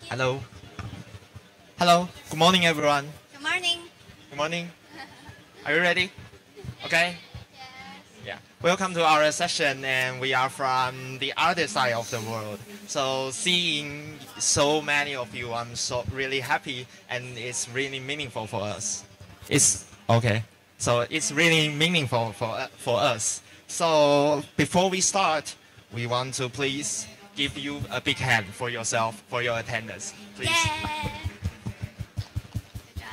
Hello. Hello. Good morning, everyone. Good morning. Good morning. Are you ready? Okay. Yeah. Welcome to our session, and we are from the other side of the world. So seeing so many of you, I'm so really happy, and it's really meaningful for us. It's okay. So it's really meaningful for us. So before we start, we want to please give you a big hand for yourself, for your attendance, please. Yeah.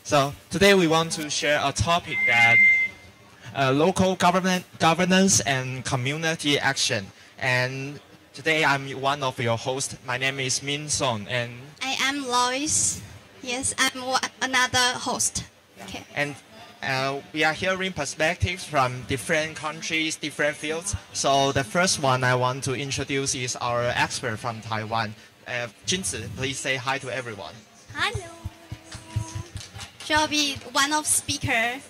So today we want to share a topic that local governance and community action. And today I'm one of your hosts. My name is Min Song, and I am Lois. Yes, I'm another host. Okay. And we are hearing perspectives from different countries, different fields. So the first one I want to introduce is our expert from Taiwan, Junzi. Please say hi to everyone. Hello. Shall be one of speaker.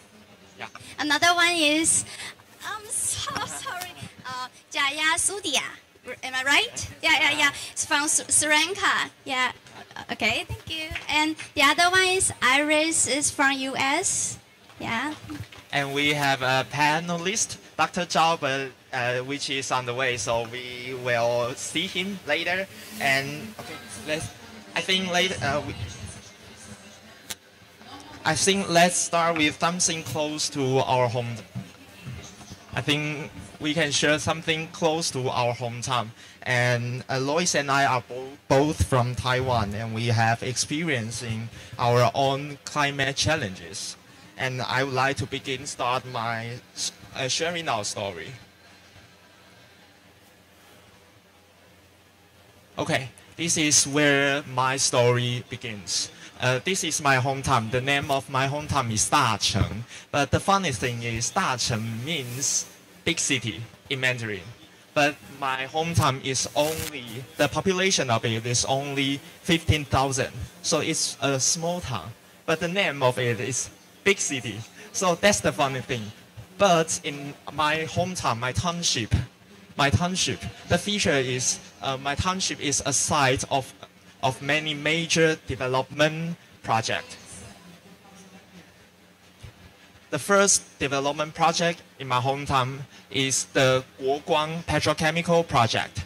Yeah. Another one is, I'm so sorry, Jaya Sudia. Am I right? Yeah. It's from Sri Lanka. Yeah. Okay, thank you. And the other one is Iris, is from US. Yeah. And we have a panelist, Dr. Zhao, but which is on the way, so we will see him later. And okay, I think let's start with something close to our home. I think we can share something close to our hometown. And Lois and I are both from Taiwan, and we have experience in our own climate challenges. And I would like to start my sharing our story. Okay, this is where my story begins. This is my hometown. The name of my hometown is Dacheng. But the funny thing is, Dacheng means big city in Mandarin. But my hometown is only, the population of it is only 15,000. So it's a small town. But the name of it is big city. So that's the funny thing. But in my hometown, my township, the feature is my township is a site of many major development projects. The first development project in my hometown is the Guoguang petrochemical project.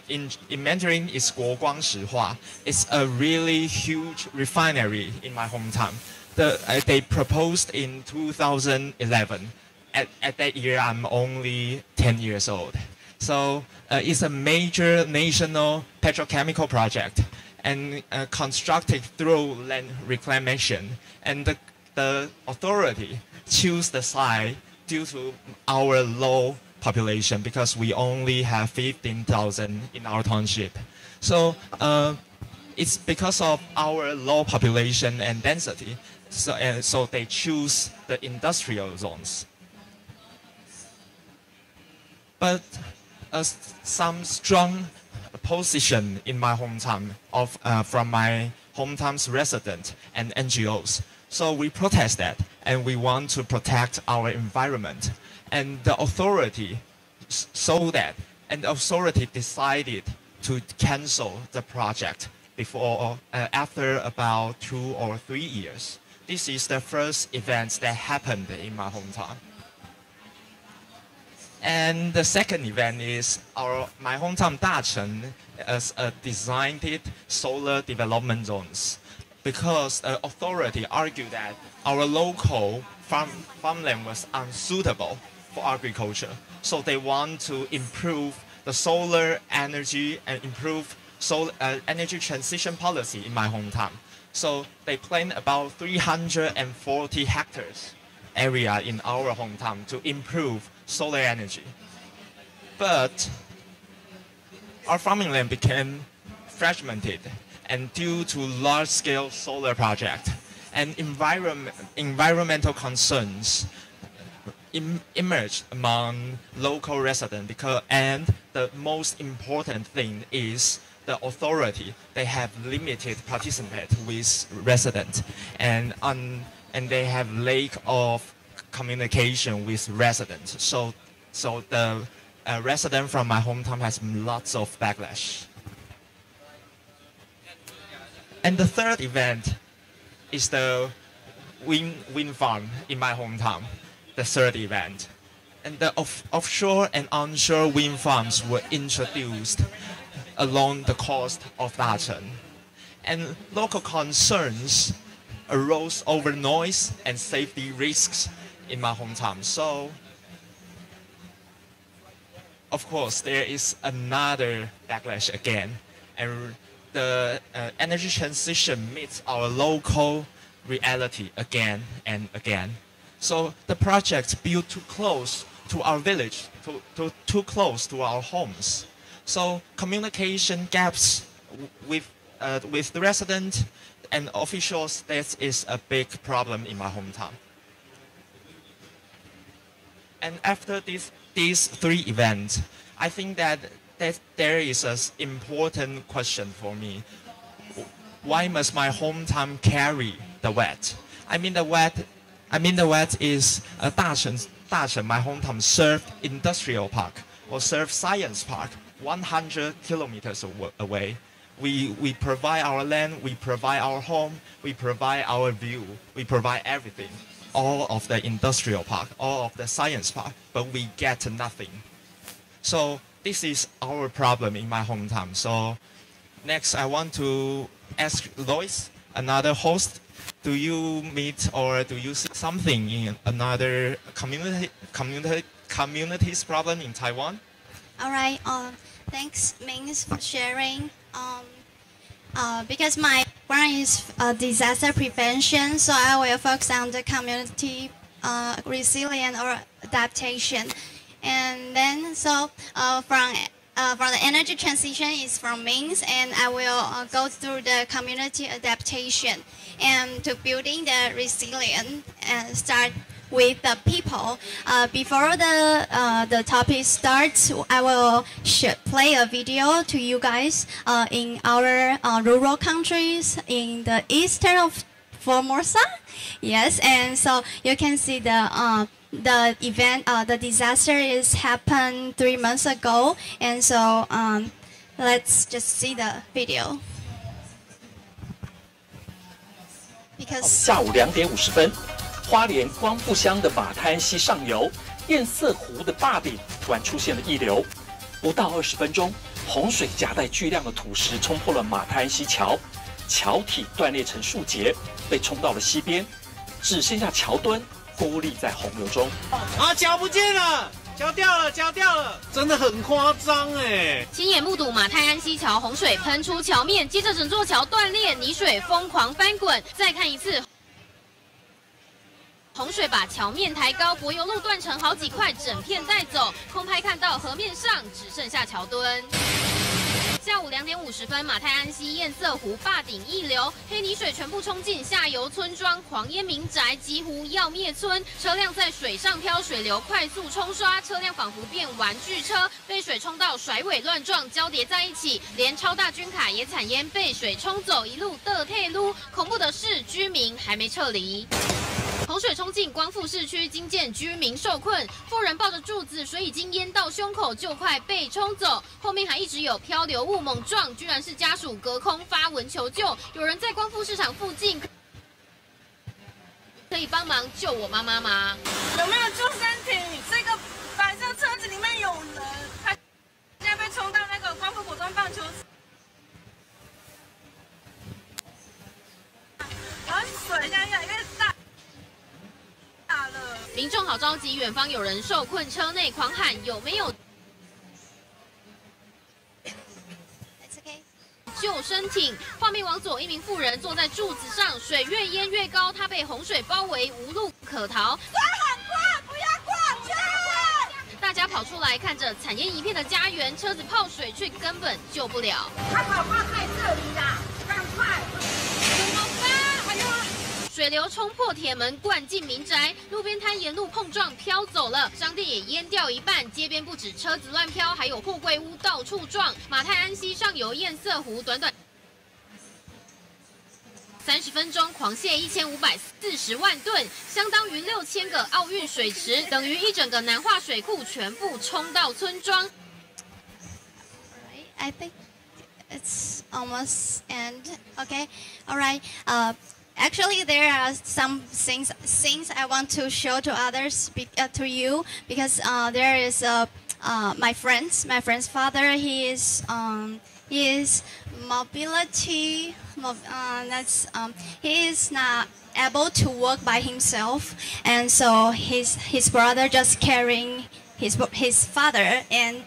In Mandarin, it's Guoguang Shihua. It's a really huge refinery in my hometown. They proposed in 2011. At that year, I'm only 10 years old. So it's a major national petrochemical project and constructed through land reclamation. And the authority choose the site due to our low population because we only have 15,000 in our township. So it's because of our low population and density. So they choose the industrial zones. But some strong position in my hometown from my hometown's residents and NGOs. So we protest that, and we want to protect our environment. And the authority saw that, and the authority decided to cancel the project after about 2 or 3 years. This is the first event that happened in my hometown. And the second event is my hometown Dacheng as a designed solar development zones, because the authority argued that our local farmland was unsuitable for agriculture. So they want to improve the solar energy and improve energy transition policy in my hometown. So they plan about 340 hectares area in our hometown to improve solar energy. But our farming land became fragmented, and due to large-scale solar project and environmental concerns emerged among local residents, and the most important thing is the authority. They have limited participate with residents, and they have lack of communication with residents. So the resident from my hometown has lots of backlash. And the third event is the wind farm in my hometown, the third event. And the offshore and onshore wind farms were introduced along the coast of Dacheng. And local concerns arose over noise and safety risks in my hometown. So, of course, there is another backlash again. And the energy transition meets our local reality again and again. So the project built too close to our village, too close to our homes. So communication gaps with the resident and officials, that is a big problem in my hometown. And after these three events, I think that there is an important question for me. Why must my hometown carry the wet? I mean the wet is Dacheng, my hometown, served industrial park or served science park 100 kilometers away. We provide our land, we provide our home, we provide our view, we provide everything. All of the industrial park, all of the science park, but we get nothing. So this is our problem in my hometown. So next I want to ask Lois, another host, do you meet or do you see something in another community's problem in Taiwan? All right. Thanks, Mings, for sharing. Because my background is disaster prevention, so I will focus on the community resilience or adaptation. And then, so from the energy transition is from Mings, and I will go through the community adaptation and to building the resilience and start with the people. Before the topic starts, I will play a video to you guys in our rural countries in the eastern of Formosa. Yes, and so you can see the event, the disaster is happened 3 months ago, and so let's just see the video. Because 下午2点50分，花莲光复乡的马滩溪上游堰塞湖的坝顶突然出现了溢流，不到20分钟，洪水夹带巨量的土石冲破了马滩溪桥，桥体断裂成数节，被冲到了溪边，只剩下桥墩孤立在洪流中。啊，桥不见了！桥掉了，桥掉了，真的很夸张哎！亲眼目睹马太安溪桥洪水喷出桥面，接着整座桥断裂，泥水疯狂翻滚。再看一次，洪水把桥面抬高，柏油路断成好几块，整片带走。空拍看到河面上只剩下桥墩。下午2点50分，马太安溪堰塞湖坝顶溢流，黑泥水全部冲进下游村庄，狂淹民宅，几乎要灭村。车辆在水上漂，水流快速冲刷，车辆仿佛变玩具车，被水冲到甩尾乱撞，交叠在一起，连超大军卡也惨淹，被水冲走，一路的退路。恐怖的是，居民还没撤离。洪水冲进光复市区，惊见居民受困，妇人抱着柱子，水已经淹到胸口，就快被冲走。后面还一直有漂流物猛撞，居然是家属隔空发文求救，有人在光复市场附近，可以帮忙救我妈妈吗？有没有救生艇？这个白色车子里面有人，他现在被冲到那个光复国中棒球场，然后水现在越来越大。民众好着急，远方有人受困，车内狂喊有没有救生艇？画面往左，一名妇人坐在柱子上，水越淹越高，她被洪水包围，无路可逃。快喊快，不要过去！大家跑出来，看着惨淹一片的家园，车子泡水却根本救不了。他跑快在这里啦，赶快！怎么办？哎呦！水流冲破铁门，灌进民宅，路边摊沿路碰撞飘走了，商店也淹掉一半，街边不止车子乱飘，还有货柜屋到处撞。马太安溪上游堰塞湖，短短30分钟狂泻1540万吨，相当于6000个奥运水池，等于一整个南化水库全部冲到村庄。I think it's almost end. Okay, all right. Actually, there are some things I want to show to others, to you, because there is my friend's father. He is mobility. He is not able to walk by himself, and so his brother just carrying his father and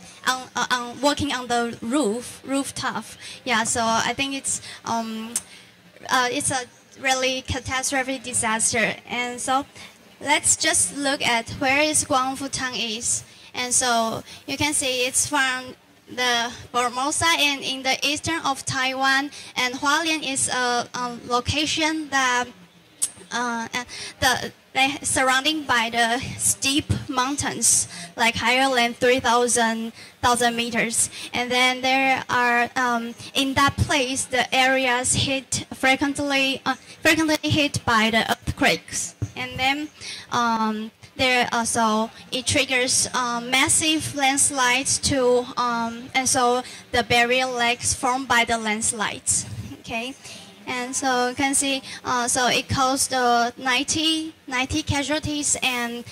walking on the rooftop. Yeah, so I think it's a really catastrophic disaster. And so let's just look at where is Guangfutang is. And so you can see it's from the Formosa and in the eastern of Taiwan, and Hualien is a location that surrounding by the steep mountains, like higher than 3,000 meters. And then there are in that place the areas frequently hit by the earthquakes. And then there also it triggers massive landslides too, and so the barrier lakes formed by the landslides. Okay. And so you can see, so it caused 90 casualties, and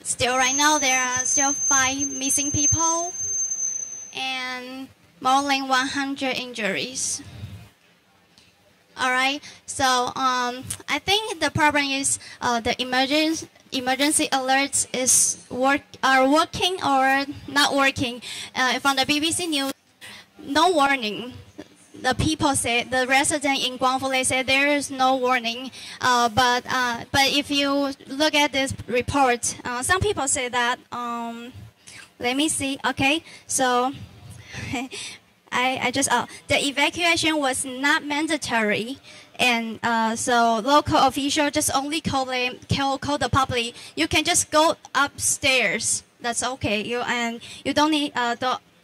still right now there are still 5 missing people and more than 100 injuries. All right, so I think the problem is the emergency alerts are working or not working. From the BBC News, no warning. The people say, the resident in Guangfu, they say there is no warning. But if you look at this report, some people say that. Let me see. Okay, so I just the evacuation was not mandatory, and so local officials just only call the public. You can just go upstairs. That's okay. You don't need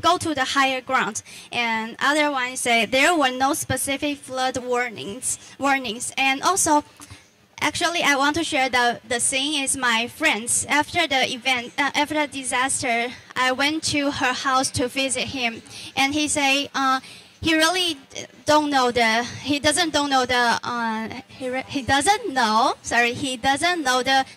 go to the higher ground. And other ones say there were no specific flood warnings. And also, actually, I want to share the thing is my friends. After the event, after the disaster, I went to her house to visit him, and he say he really don't know he doesn't know the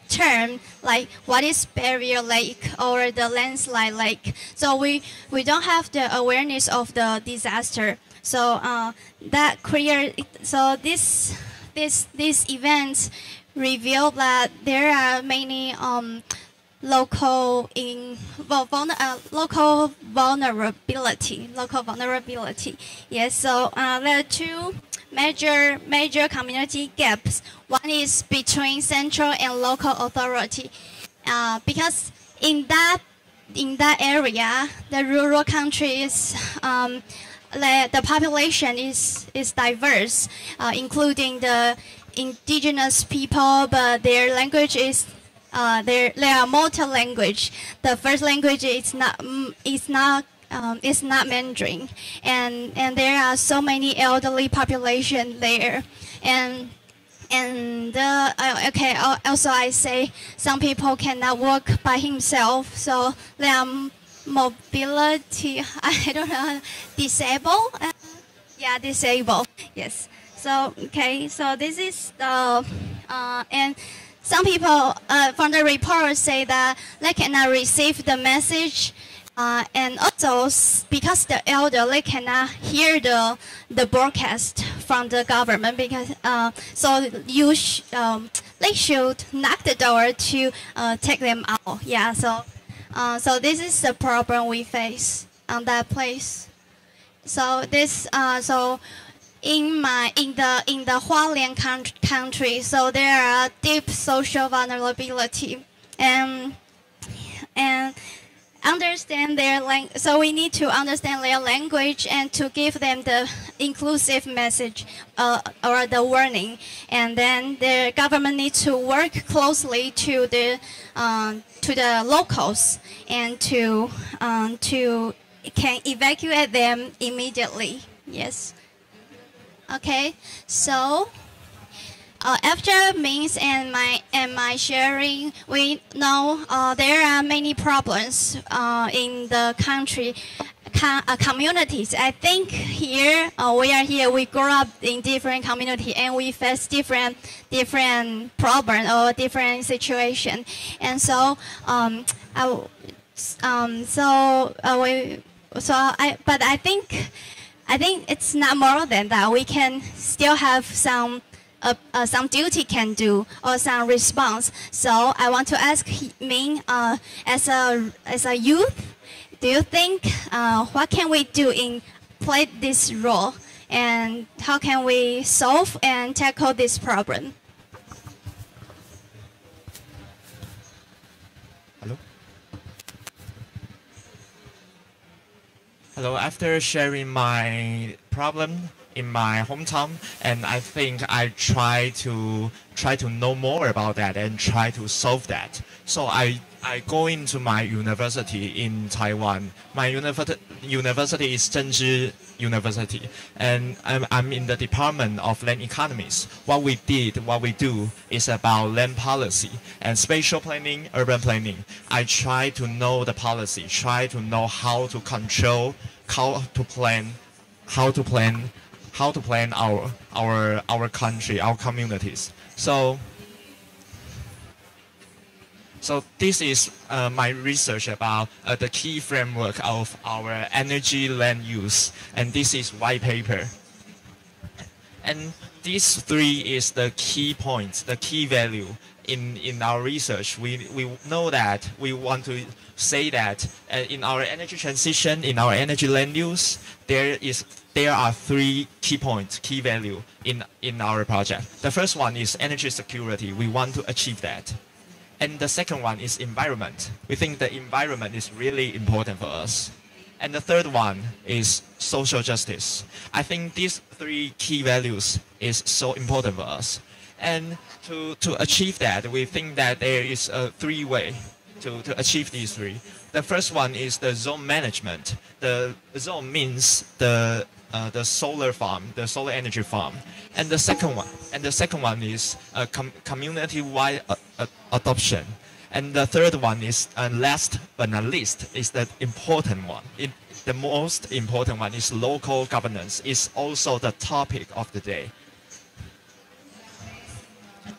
term, like what is barrier lake or the landslide lake. So we don't have the awareness of the disaster. So that so this events reveal that there are many local vulnerability. Yes. So there are 2 major community gaps. One is between central and local authority, because in that area, the rural countries, the population is diverse, including the indigenous people, but their language is they are multi-language. The first language is not Mandarin, and there are so many elderly population there, and okay. Also, I say some people cannot walk by himself, so they are mobility. I don't know, disabled. Yeah, disabled. Yes. So okay. So this is the and. Some people from the report say that they cannot receive the message, and also because the elderly cannot hear the broadcast from the government, because so they should knock the door to take them out. Yeah. So this is the problem we face on that place. So this in the Hualien country, so there are deep social vulnerability, and understand so we need to understand their language and to give them the inclusive message or the warning, and then the government needs to work closely to the locals and to can evacuate them immediately. Yes. Okay, so after Ming's and my sharing, we know there are many problems in the communities. I think here we are here. We grow up in different community and we face different problems or different situation. And so but I think it's not more than that. We can still have some duty can do or some response. So I want to ask Ming, as a youth, do you think what can we do in play this role, and how can we solve and tackle this problem? Hello, after sharing my problem in my hometown, and I think I try to know more about that and try to solve that. So I go into my university in Taiwan. My university is Zhengzhi University, and I'm in the Department of Land Economics. What we do is about land policy and spatial planning, urban planning. I try to know the policy, try to know how to control, how to plan our country, our communities. So this is my research about the key framework of our energy land use, and this is white paper. And these three is the key points, the key value in our research. We know that we want to say that in our energy transition, in our energy land use, there are three key points, key value in our project. The first one is energy security. We want to achieve that. And the second one is environment. We think the environment is really important for us. And the third one is social justice. I think these three key values is so important for us. And to achieve that, we think that there is a three-way to achieve these three. The first one is the zone management. The zone means the solar farm, the solar energy farm. And the second one is community-wide adoption. And the third one is, last but not least, is the important one. The most important one is local governance. It's also the topic of the day.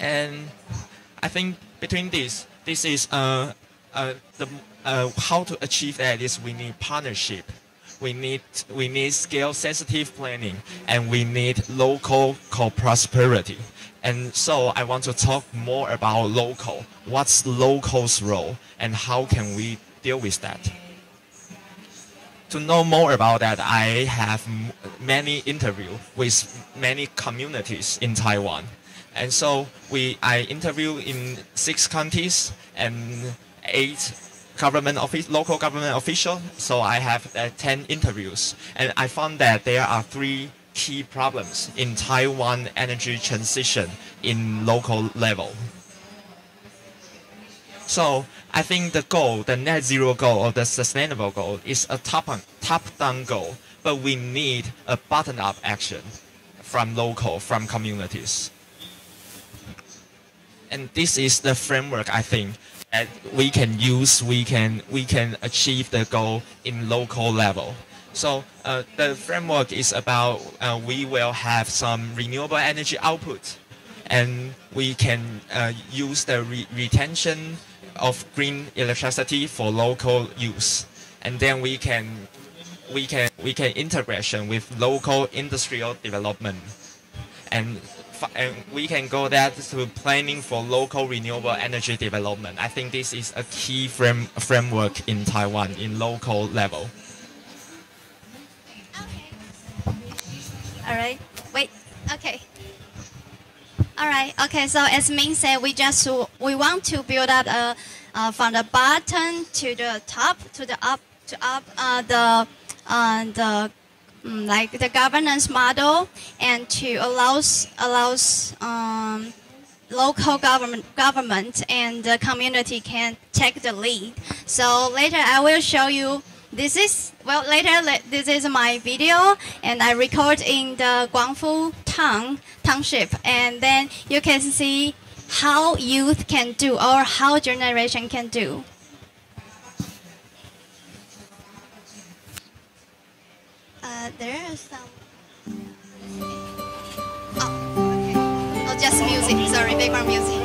And I think between this is how to achieve that is we need partnership. We need scale-sensitive planning, and we need local co-prosperity. And so I want to talk more about local. What's local's role, and how can we deal with that? To know more about that, I have many interviews with many communities in Taiwan. And so I interview in 6 counties and 8 local government officials. So I have 10 interviews. And I found that there are 3 key problems in Taiwan energy transition in local level. So I think the goal, the net zero goal or the sustainable goal is a top-down goal, but we need a bottom-up action from communities. And this is the framework I think that we can use, we can achieve the goal in local level. So the framework is about we will have some renewable energy output, and we can use the retention of green electricity for local use, and then we can integration with local industrial development, and we can go that to planning for local renewable energy development. I think this is a key framework in Taiwan in local level. All right. Wait. Okay. All right. Okay. So as Ming said, we want to build up from the bottom to the top like the governance model, and to allows local government and the community can take the lead. So later I will show you. This is my video, and I record in the Guangfu township, and then you can see how youth can do or how generation can do. There are some. Oh, okay. Oh, just music. Sorry, background music.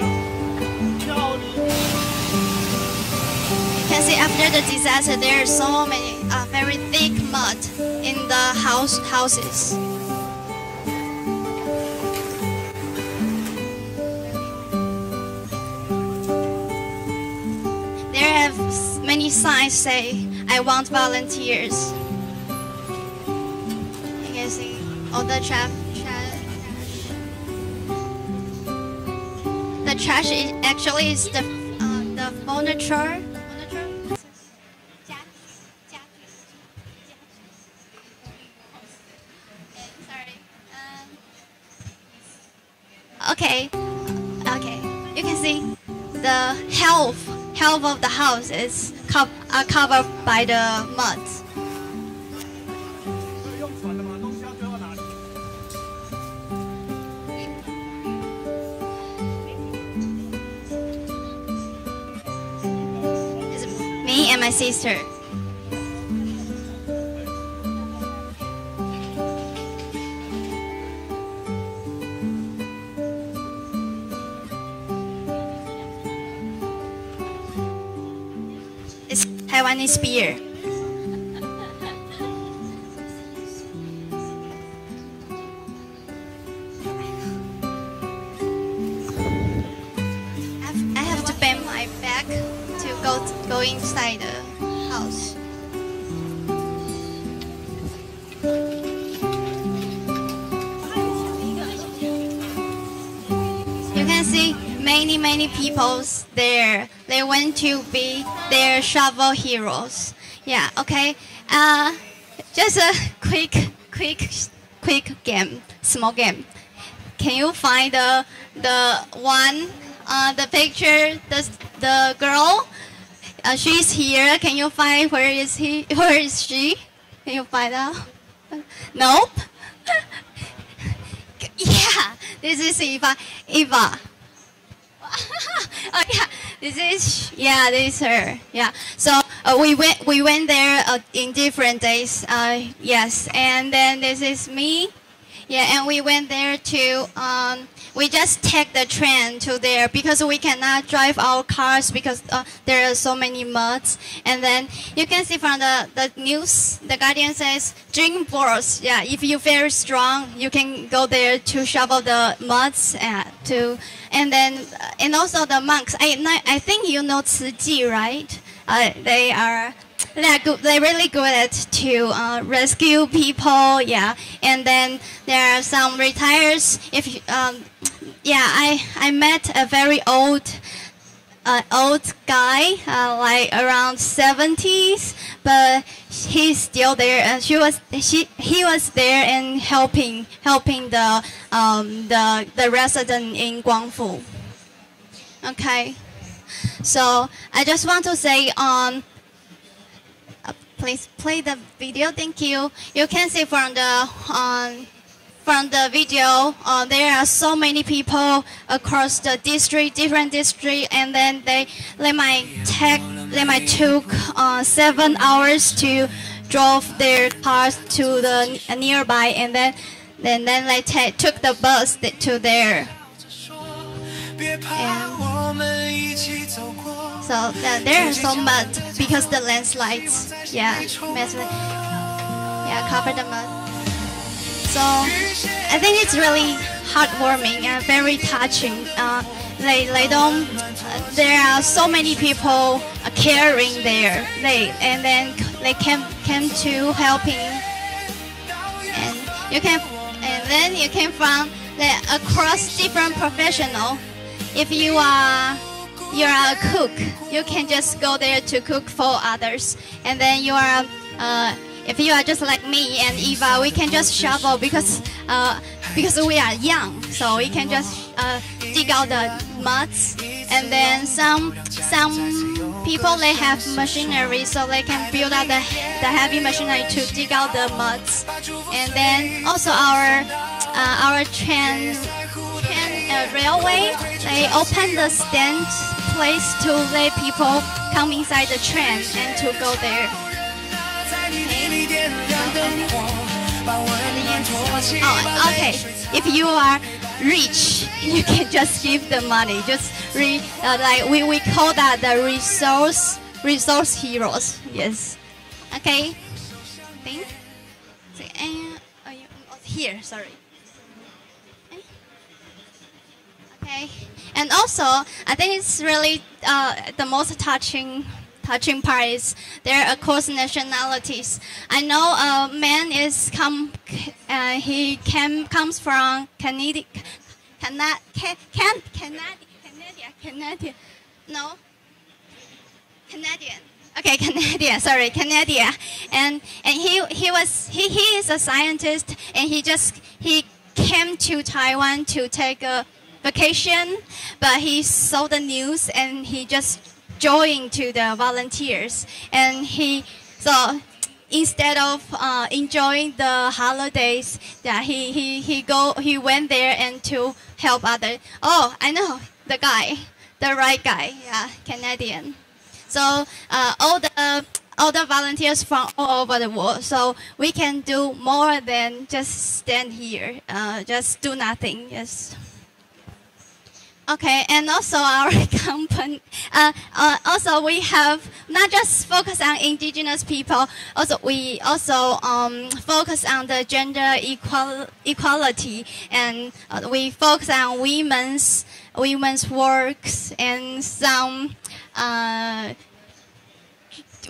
You can see after the disaster, there are so many very thick mud in the houses. There have many signs say, "I want volunteers." You can see all the trash. The trash actually is the furniture. Okay, you can see the half of the house is covered by the mud. It's me and my sister. It's Taiwanese beer. I have to bend my back to go inside the house. You can see many people there. They want to be their shovel heroes. Yeah, okay. Just a quick game, small game. Can you find the one, the picture, the girl? She's here. Can you find where is he? Where is she? Can you find out? Nope. Yeah, this is Eva. Oh yeah, this is her. Yeah. So we went there in different days. Yes, and then this is me. Yeah, and we went there to. We just take the train to there because we cannot drive our cars because there are so many muds. And then you can see from the news, the Guardian says drink boards. Yeah, if you're very strong, you can go there to shovel the muds and then and also the monks. I think you know 慈济, right? They're really good at to rescue people. Yeah, and then there are some retires. I met a very old guy, like around 70s, but he's still there. And he was there and helping the resident in Guangfu. Okay, so I just want to say please play the video. Thank you. You can see from the video, there are so many people across the district, different district, and then they might took 7 hours to drive their cars to the nearby, and then they took the bus to there. So there are so mud because the landslides, cover the mud. So I think it's really heartwarming and very touching. There are so many people caring there. And then they came to helping, and then you can find across different professional. If you are a cook, you can just go there to cook for others. And then if you are just like me and Eva, we can just shovel because we are young, so we can just dig out the muds. And then some people, they have machinery, so they can build out the heavy machinery to dig out the muds. And then also our train railway, they open the stand place to let people come inside the train and to go there. Okay. Oh, okay. If you are rich, you can just give the money. Just like we call that the resource heroes. Yes. Okay. Think. And here, sorry. Okay. And also, I think it's really the most touching part is there are course nationalities. I know a man comes from Canada. No, Canadian. Okay, Canadian. Sorry, Canadian. And he is a scientist, and he came to Taiwan to take a vacation, but he saw the news and he just joined to the volunteers. And so instead of enjoying the holidays, yeah, he went there and to help others. Oh, I know the right guy, yeah, Canadian. So all the volunteers from all over the world. So we can do more than just stand here, just do nothing. Yes. Okay, and also our company. Also, we have not just focus on indigenous people. Also, we also focus on the gender equality, and we focus on women's works and some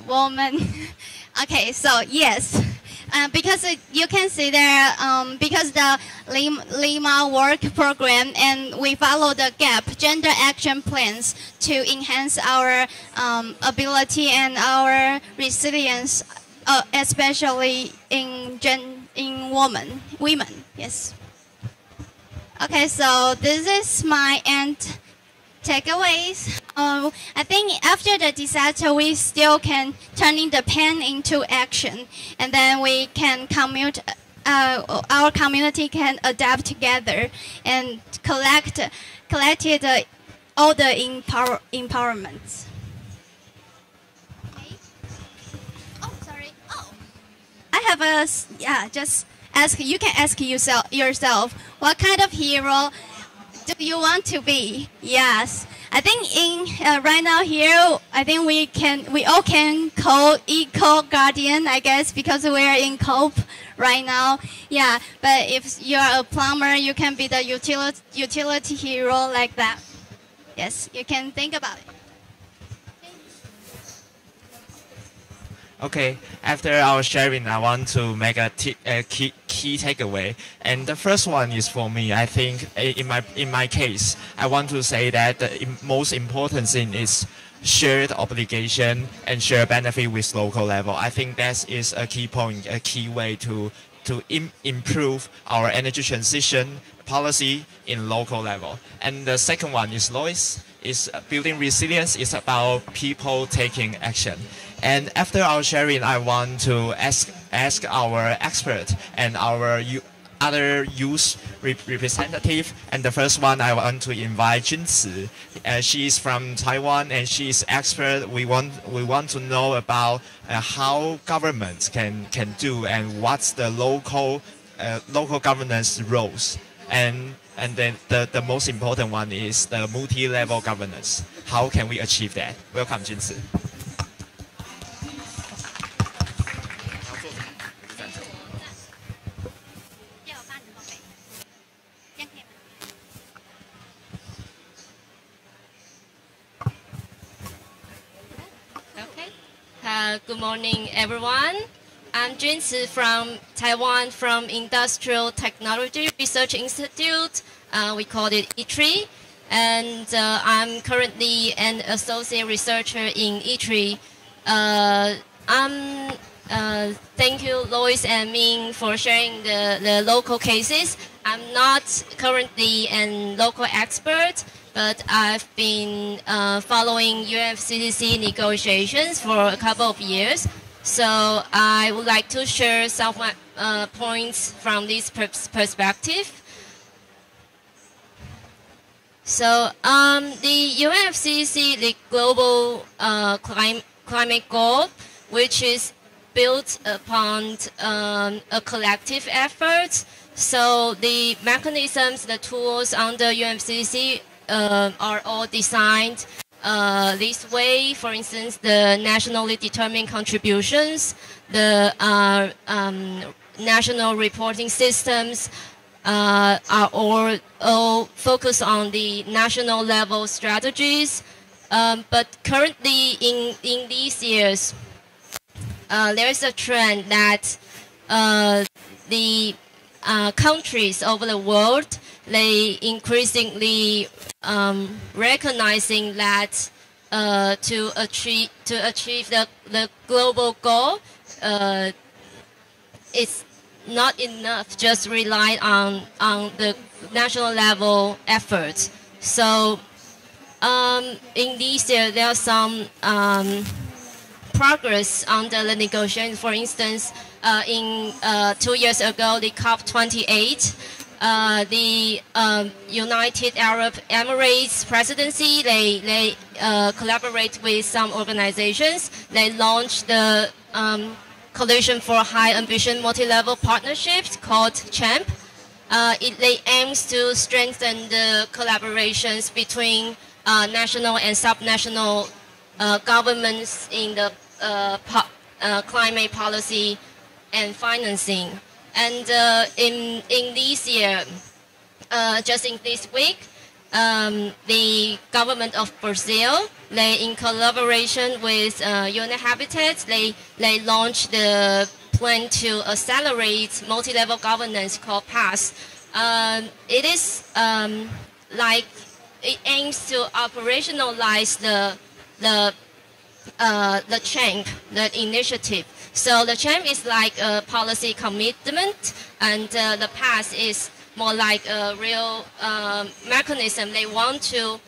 woman. Okay, so yes. Because you can see there, because the Lima work program, and we follow the GAP, gender action plans, to enhance our ability and our resilience, especially in women. Yes. Okay, so this is my end takeaways. I think after the disaster, we still can turn the pain into action, and then we can our community can adapt together and collect all the empowerments. Okay. Oh, sorry. Oh, I have just ask. You can ask yourself, what kind of hero do you want to be? Yes, I think right now here, I think we all can call eco guardian, I guess, because we are in COP right now. Yeah, but if you are a plumber, you can be the utility hero like that. Yes, you can think about it. Okay, after our sharing, I want to make a key takeaway, and the first one is for me. I think in my case, I want to say that the most important thing is shared obligation and shared benefit with local level. I think that is a key point, a key way to improve our energy transition policy in local level. And the second one is Lois, is building resilience is about people taking action. And after our sharing, I want to ask our expert and our other youth representative. And the first one, I want to invite Junci. She is from Taiwan and she is expert. We want to know about how governments can do and what's the local governance roles. And then the most important one is the multi-level governance. How can we achieve that? Welcome, Junci. Good morning, everyone. I'm Junci from Taiwan, from Industrial Technology Research Institute. We call it ITRI. And I'm currently an associate researcher in ITRI. Thank you, Lois and Ming, for sharing the local cases. I'm not currently a local expert, but I've been following UNFCCC negotiations for a couple of years. So I would like to share some of my points from this perspective. So the UNFCCC, the global climate goal, which is built upon a collective effort. So the mechanisms, the tools under UNFCCC are all designed this way. For instance, the nationally determined contributions, the national reporting systems are all focused on the national level strategies. But currently in these years, there is a trend that the countries over the world, they increasingly recognizing that to achieve the global goal, it's not enough just rely on the national level efforts. So in these years, there are some progress under the negotiations. For instance, in 2 years ago, the COP28, the United Arab Emirates presidency, they collaborate with some organizations. They launched the Coalition for High Ambition Multi-Level Partnerships called CHAMP. It aims to strengthen the collaborations between national and subnational governments in the climate policy and financing. And in this year, just in this week, the government of Brazil, they, in collaboration with UN Habitat, they launched the plan to accelerate multi-level governance called PASS. It is like it aims to operationalize the CHAMP, the initiative. So the CHAMP is like a policy commitment, and the PASS is more like a real mechanism. They want to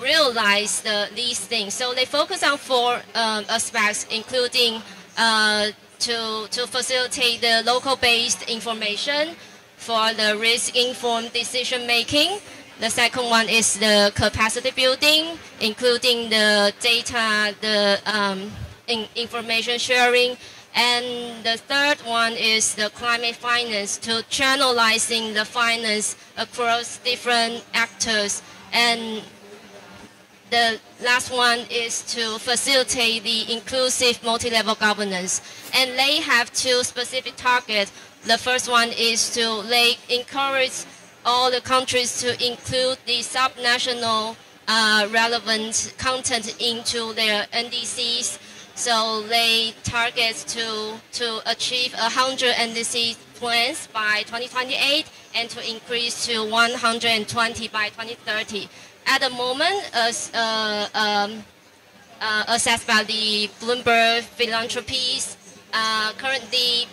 realize these things. So they focus on 4 aspects, including to facilitate the local-based information for the risk-informed decision-making. The second one is the capacity building, including the data, the information sharing. And the third one is the climate finance, to channelizing the finance across different actors. And the last one is to facilitate the inclusive multi-level governance. And they have 2 specific targets. The first one is to encourage all the countries to include the subnational relevant content into their NDCs. So they target to achieve 100 NDC plans by 2028 and to increase to 120 by 2030. At the moment, as assessed by the Bloomberg Philanthropies, currently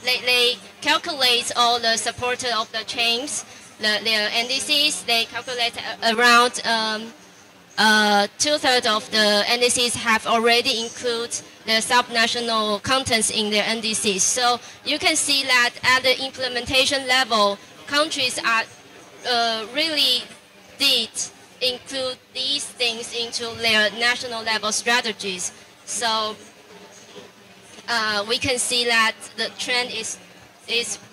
they calculate all the supporters of the chains, their NDCs. They calculate around 2/3 of the NDCs have already included the subnational contents in their NDCs. So you can see that at the implementation level, countries are really did include these things into their national level strategies. So we can see that the trend is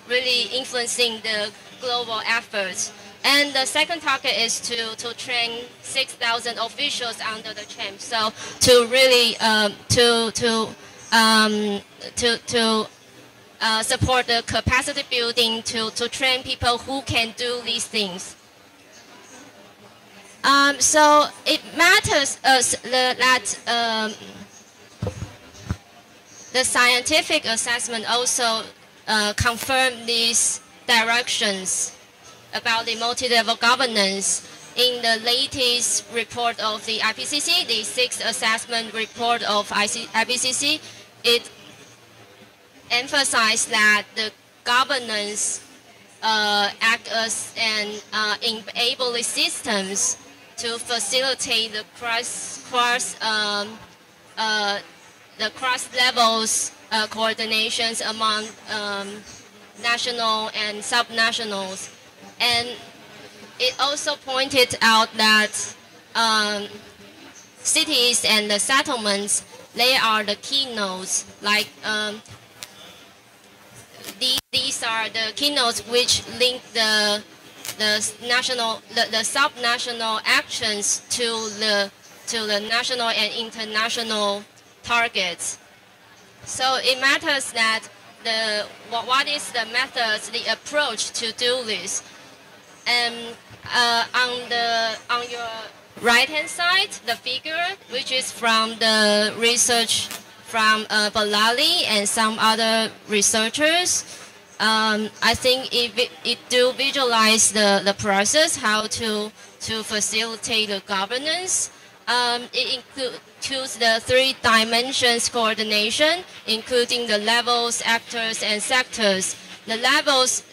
really influencing the global efforts. And the second target is to train 6,000 officials under the CHAMP. So to really support the capacity building, to train people who can do these things. So it matters that the scientific assessment also confirmed these directions about the multi-level governance. In the latest report of the IPCC, the 6th assessment report of IPCC, it emphasized that the governance act as an enabling systems to facilitate the cross levels coordinations among national and subnationals. And it also pointed out that cities and the settlements, they are the keynotes. Like these are the keynotes which link the sub-national actions to the national and international targets. So it matters that what is the methods, the approach to do this. And on your right-hand side, the figure, which is from the research from Balali and some other researchers. I think it do visualize the process, how to facilitate the governance. It includes the 3 dimensions coordination, including the levels, actors, and sectors. The levels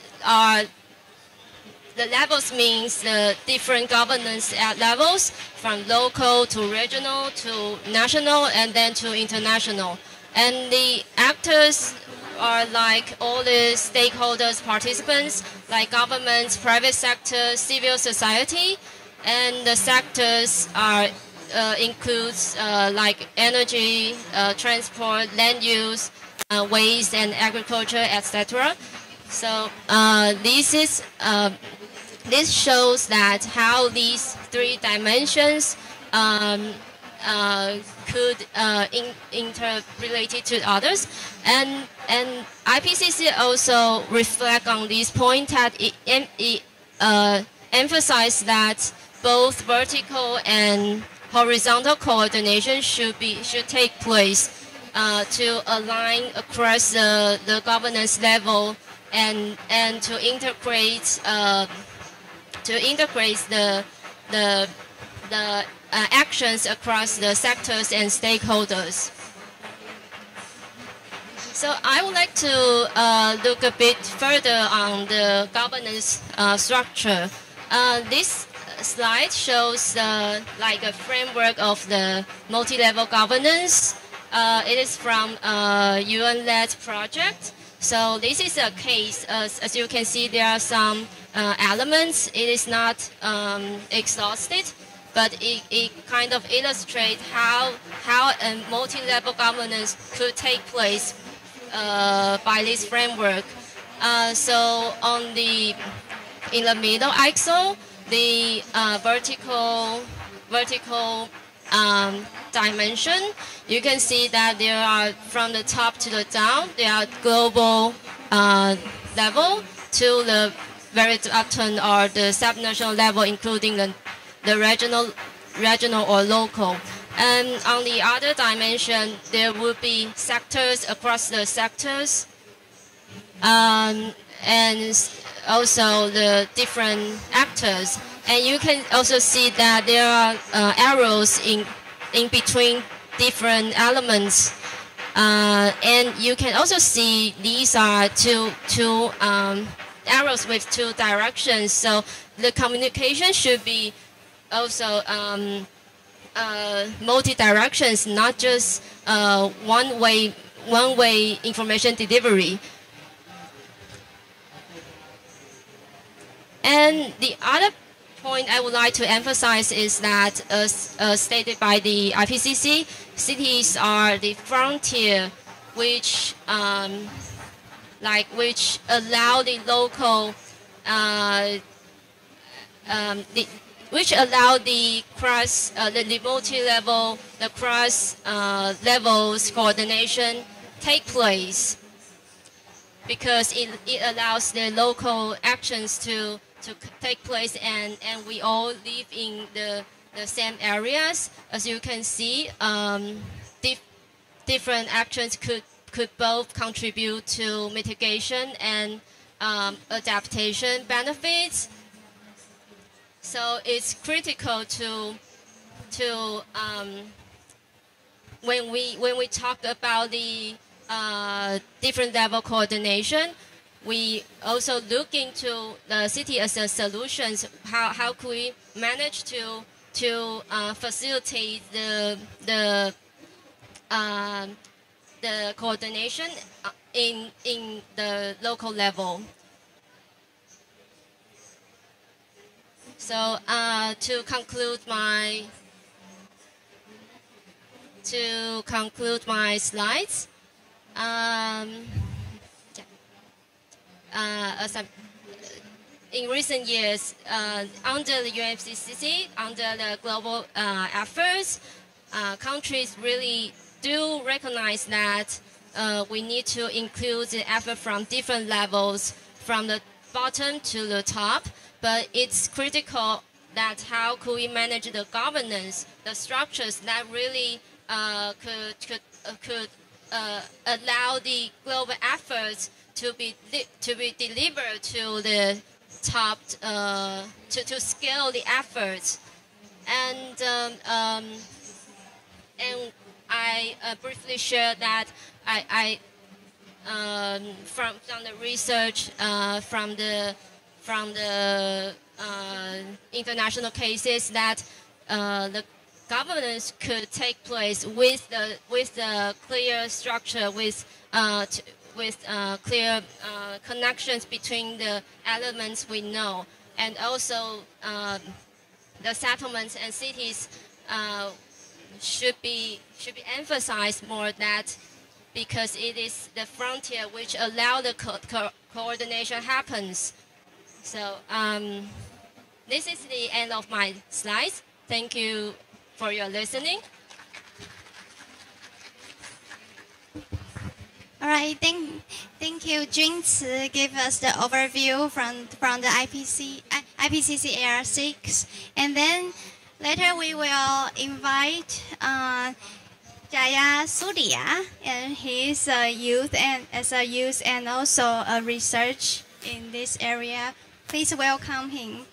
means the different governance at levels, from local to regional to national and then to international. And the actors are like all the stakeholders, participants, like governments, private sector, civil society. And the sectors are includes like energy, transport, land use, waste and agriculture, etc. So this shows that how these 3 dimensions could interrelated to others, and IPCC also reflect on this point that it emphasizes that both vertical and horizontal coordination should take place to align across the governance level and to integrate the actions across the sectors and stakeholders. So I would like to look a bit further on the governance structure. This slide shows like a framework of the multi-level governance. It is from a UN-led project. So this is a case. As you can see, there are some elements. It is not exhausted, but it kind of illustrates how a multi-level governance could take place by this framework. So in the middle axle, the vertical dimension, you can see that there are from the top to the down, there are global level to the very bottom or the subnational level, including the regional or local. And on the other dimension, there would be sectors across the sectors, and also the different actors. And you can also see that there are arrows in between different elements. And you can also see these are two arrows with 2 directions. So the communication should be also multi-directions, not just one-way information delivery. And the other point I would like to emphasize is that, as stated by the IPCC, cities are the frontier which allow the local, which allow the cross, the multi-level, the cross levels coordination take place, because it allows the local actions to take place, and we all live in the same areas. As you can see, different actions could both contribute to mitigation and adaptation benefits. So it's critical to when we talk about the different level coordination, we also look into the city as a solution. How could we manage to facilitate the coordination in the local level? So to conclude my to conclude my slides, in recent years, under the UNFCCC, under the global efforts, countries really do recognize that we need to include the effort from different levels, from the bottom to the top. But it's critical that how could we manage the governance, the structures that really could allow the global efforts to be delivered to the top, to scale the efforts. And I briefly share that from the research from the international cases that the governance could take place with the clear structure, with clear connections between the elements we know, and also the settlements and cities should be emphasized more, that because it is the frontier which allow the coordination happens. So this is the end of my slides. Thank you for your listening. All right, thank you, Junci, gave us the overview from the IPCC AR6, and then later we will invite Jaya Surya, and he's a youth and also a research in this area. Please welcome him.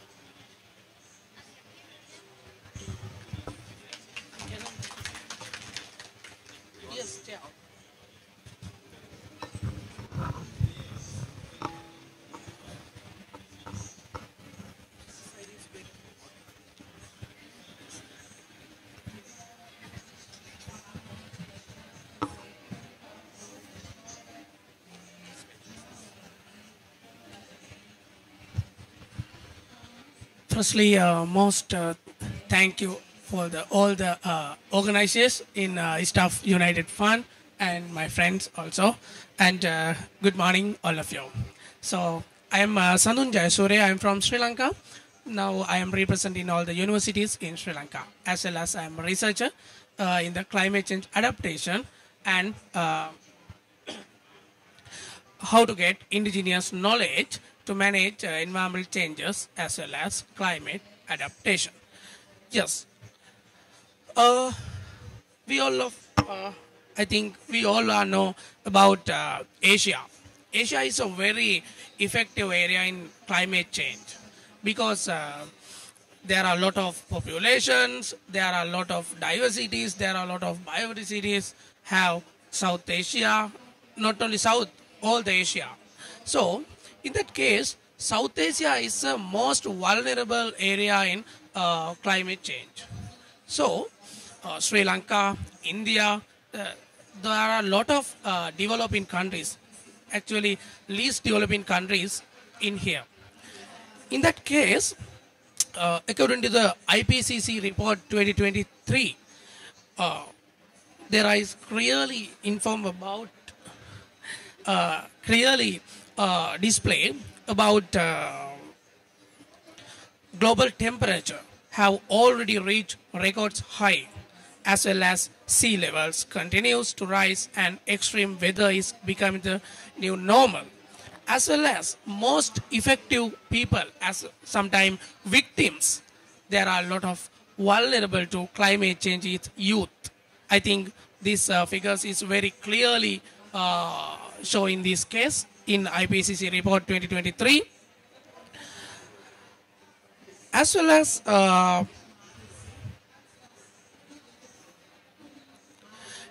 Firstly, thank you for all the organizers in Staff United Fund and my friends also. And good morning, all of you. So I am Sandun Jayasuriya. I am from Sri Lanka. Now I am representing all the universities in Sri Lanka, as well as I am a researcher in the climate change adaptation and how to get indigenous knowledge to manage environmental changes as well as climate adaptation. Yes, I think we all know about Asia. Asia is a very effective area in climate change because there are a lot of populations, there are a lot of diversities, there are a lot of biodiversities. Have South Asia, not only South, all the Asia. So in that case, South Asia is the most vulnerable area in climate change. So Sri Lanka, India, there are a lot of developing countries, actually least developing countries in here. In that case, according to the IPCC report 2023, there is clearly informed about, display about global temperature have already reached records high, as well as sea levels continues to rise and extreme weather is becoming the new normal, as well as most effective people as sometimes victims. There are a lot of vulnerable to climate change is youth. I think this figures is very clearly showing this case in IPCC report 2023, as well as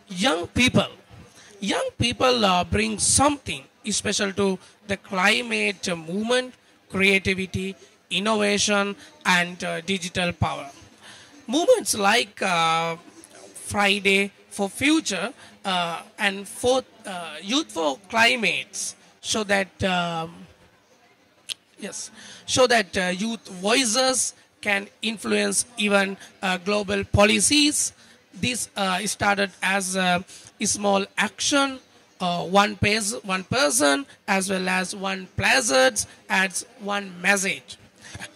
young people. Young people bring something special to the climate movement, creativity, innovation, and digital power. Movements like Friday for Future and for Youth for Climates show that youth voices can influence even global policies. this started as a small action, one person as well as one placards adds one message,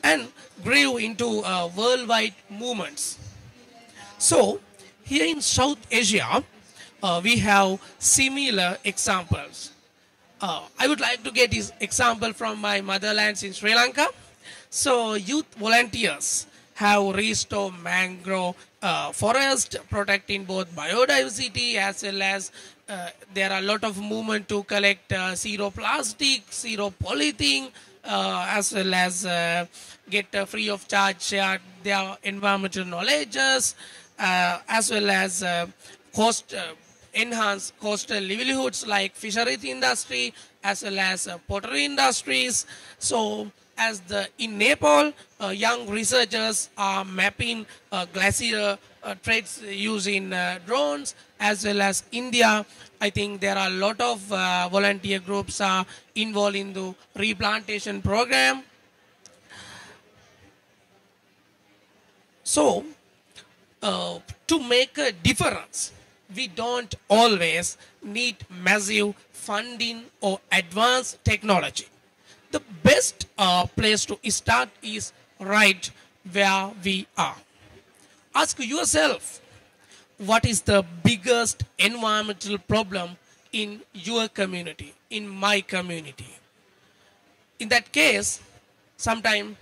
and grew into worldwide movements. So here in South Asia, we have similar examples. I would like to get this example from my motherland in Sri Lanka. So youth volunteers have restored mangrove forest, protecting both biodiversity as well as there are a lot of movement to collect zero plastic, zero polythene, as well as get free of charge share their environmental knowledges, as well as enhance coastal livelihoods like fisheries industry as well as pottery industries. So as in Nepal, young researchers are mapping glacier trades using drones, as well as India. I think there are a lot of volunteer groups are involved in the replantation program. So to make a difference, we don't always need massive funding or advanced technology. The best place to start is right where we are. Ask yourself, what is the biggest environmental problem in your community, in my community? In that case, sometimes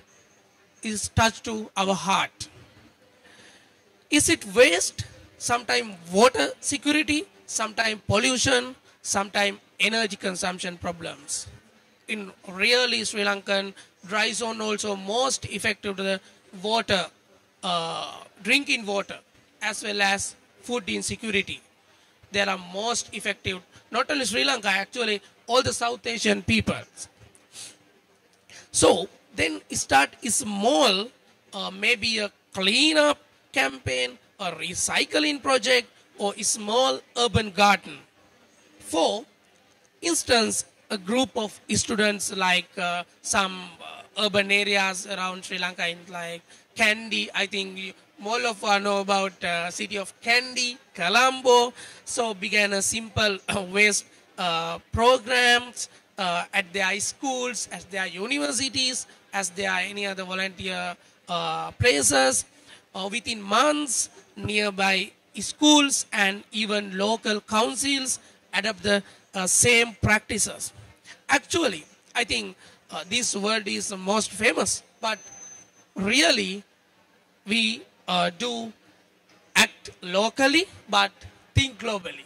it's touched to our heart. Is it waste? Sometimes water security, sometimes pollution, sometimes energy consumption problems. In really Sri Lankan dry zone also most effective to the water, drinking water, as well as food insecurity. They are most effective, not only Sri Lanka, actually all the South Asian peoples. So then start small, maybe a cleanup campaign, a recycling project, or a small urban garden. For instance, a group of students like some urban areas around Sri Lanka, in like Kandy, I think more of us know about city of Kandy, Colombo. So began a simple waste programs at their schools, at their universities, as there are any other volunteer places. Within months, nearby schools and even local councils adopt the same practices. Actually, I think this word is the most famous, but really we do act locally but think globally.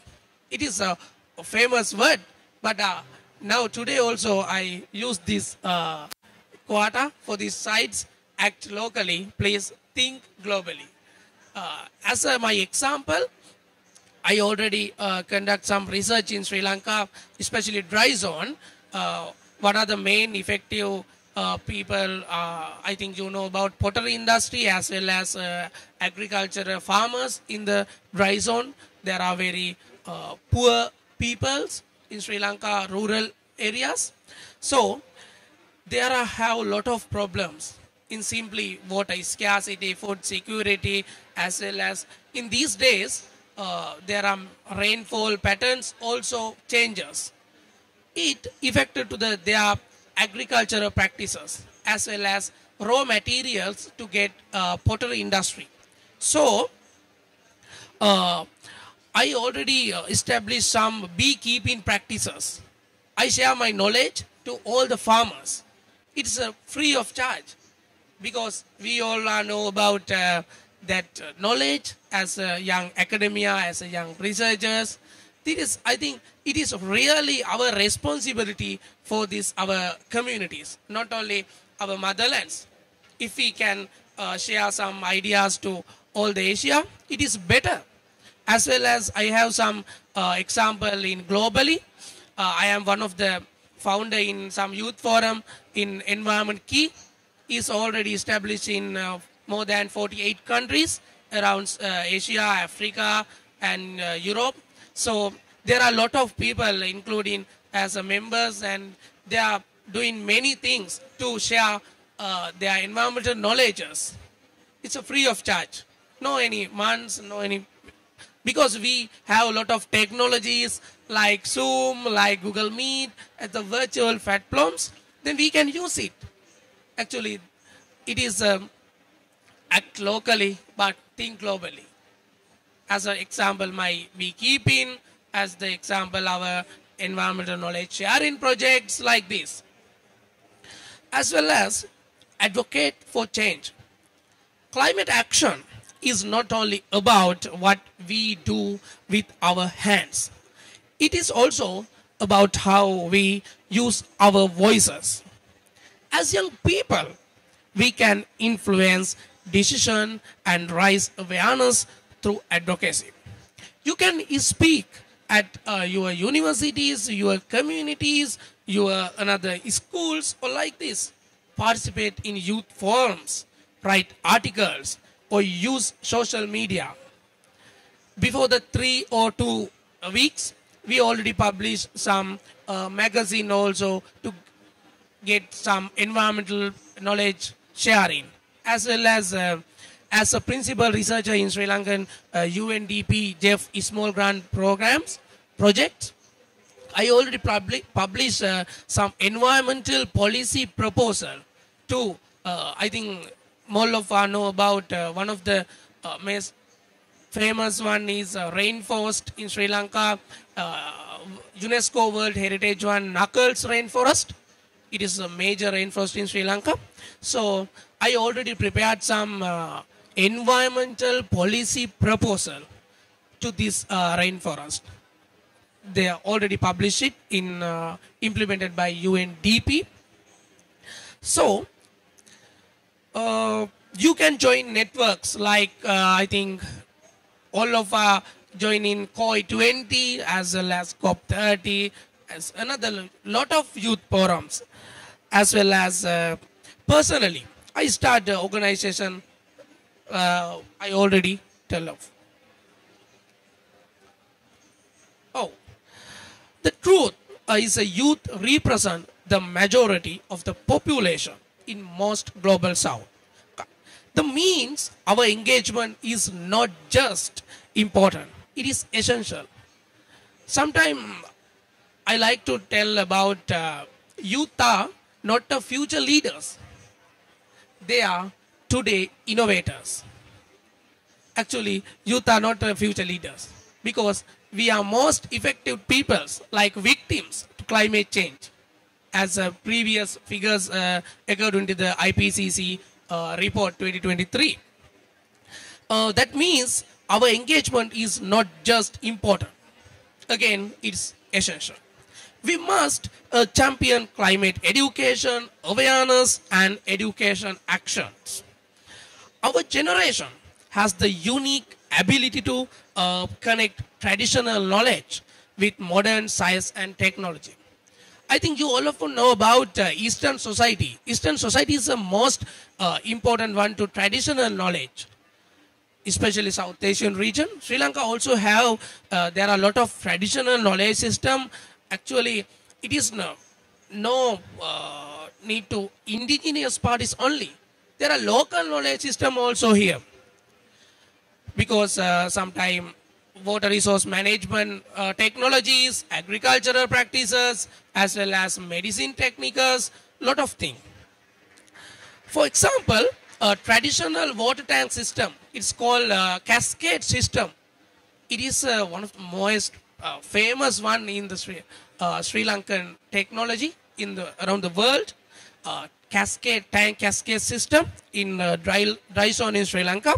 It is a famous word, but now today also I use this quota for these sites: act locally, please think globally. As my example, I already conduct some research in Sri Lanka, especially dry zone. What are the main effective people? I think you know about pottery industry as well as agriculture farmers in the dry zone. There are very poor peoples in Sri Lanka, rural areas. So there have a lot of problems in simply water scarcity, food security, as well as in these days there are rainfall patterns also changes. It affected to their agricultural practices as well as raw materials to get pottery industry. So I already established some beekeeping practices. I share my knowledge to all the farmers. It's free of charge, because we all know about that knowledge as a young academia, as a young researchers. I think it is really our responsibility for our communities, not only our motherlands. If we can share some ideas to all the Asia, it is better. As well as I have some example in globally. I am one of the founder in some youth forum in Environment Key. Is already established in more than 48 countries around Asia, Africa, and Europe. So there are a lot of people, including as members, and they are doing many things to share their environmental knowledges. It's a free of charge. No any months, no any because we have a lot of technologies like Zoom, like Google Meet, as the virtual platforms, then we can use it. Actually, it is act locally, but think globally. As an example, my beekeeping, as the example, our environmental knowledge sharing projects like this. As well as advocate for change. Climate action is not only about what we do with our hands. It is also about how we use our voices. As young people, we can influence decision and raise awareness through advocacy. You can speak at your universities, your communities, your another schools, or like this. Participate in youth forums, write articles, or use social media. Before the 3 or 2 weeks, we already published some magazine also to get some environmental knowledge sharing, as well as a principal researcher in Sri Lankan UNDP Jeff Small Grant project. I already published some environmental policy proposal to, I think more of us know about one of the most famous one is rainforest in Sri Lanka, UNESCO World Heritage one, Knuckles Rainforest. It is a major rainforest in Sri Lanka. So I already prepared some environmental policy proposal to this rainforest. They already published it in implemented by UNDP. So you can join networks like I think all of us join in COP20 as well as COP30, as another lot of youth forums, as well as personally I start the organization I already tell of. Oh, the truth is a youth represent the majority of the population in most global south. The means our engagement is not just important, it is essential. Sometimes I like to tell about youth are not the future leaders. They are today innovators. Actually, youth are not the future leaders because we are most effective peoples like victims to climate change, as previous figures according to the IPCC report 2023. That means our engagement is not just important. Again, it's essential. We must champion climate education, awareness, and education actions. Our generation has the unique ability to connect traditional knowledge with modern science and technology. I think you all of you know about Eastern society. Eastern society is the most important one to traditional knowledge, especially South Asian region. Sri Lanka also have, there are a lot of traditional knowledge system. Actually, it is no need to indigenous parties only. There are local knowledge system also here. Because sometimes water resource management technologies, agricultural practices, as well as medicine techniques, lot of things. For example, a traditional water tank system, it's called cascade system. It is one of the most famous one in the Sri Lankan technology in around the world. Cascade tank cascade system in dry zone in Sri Lanka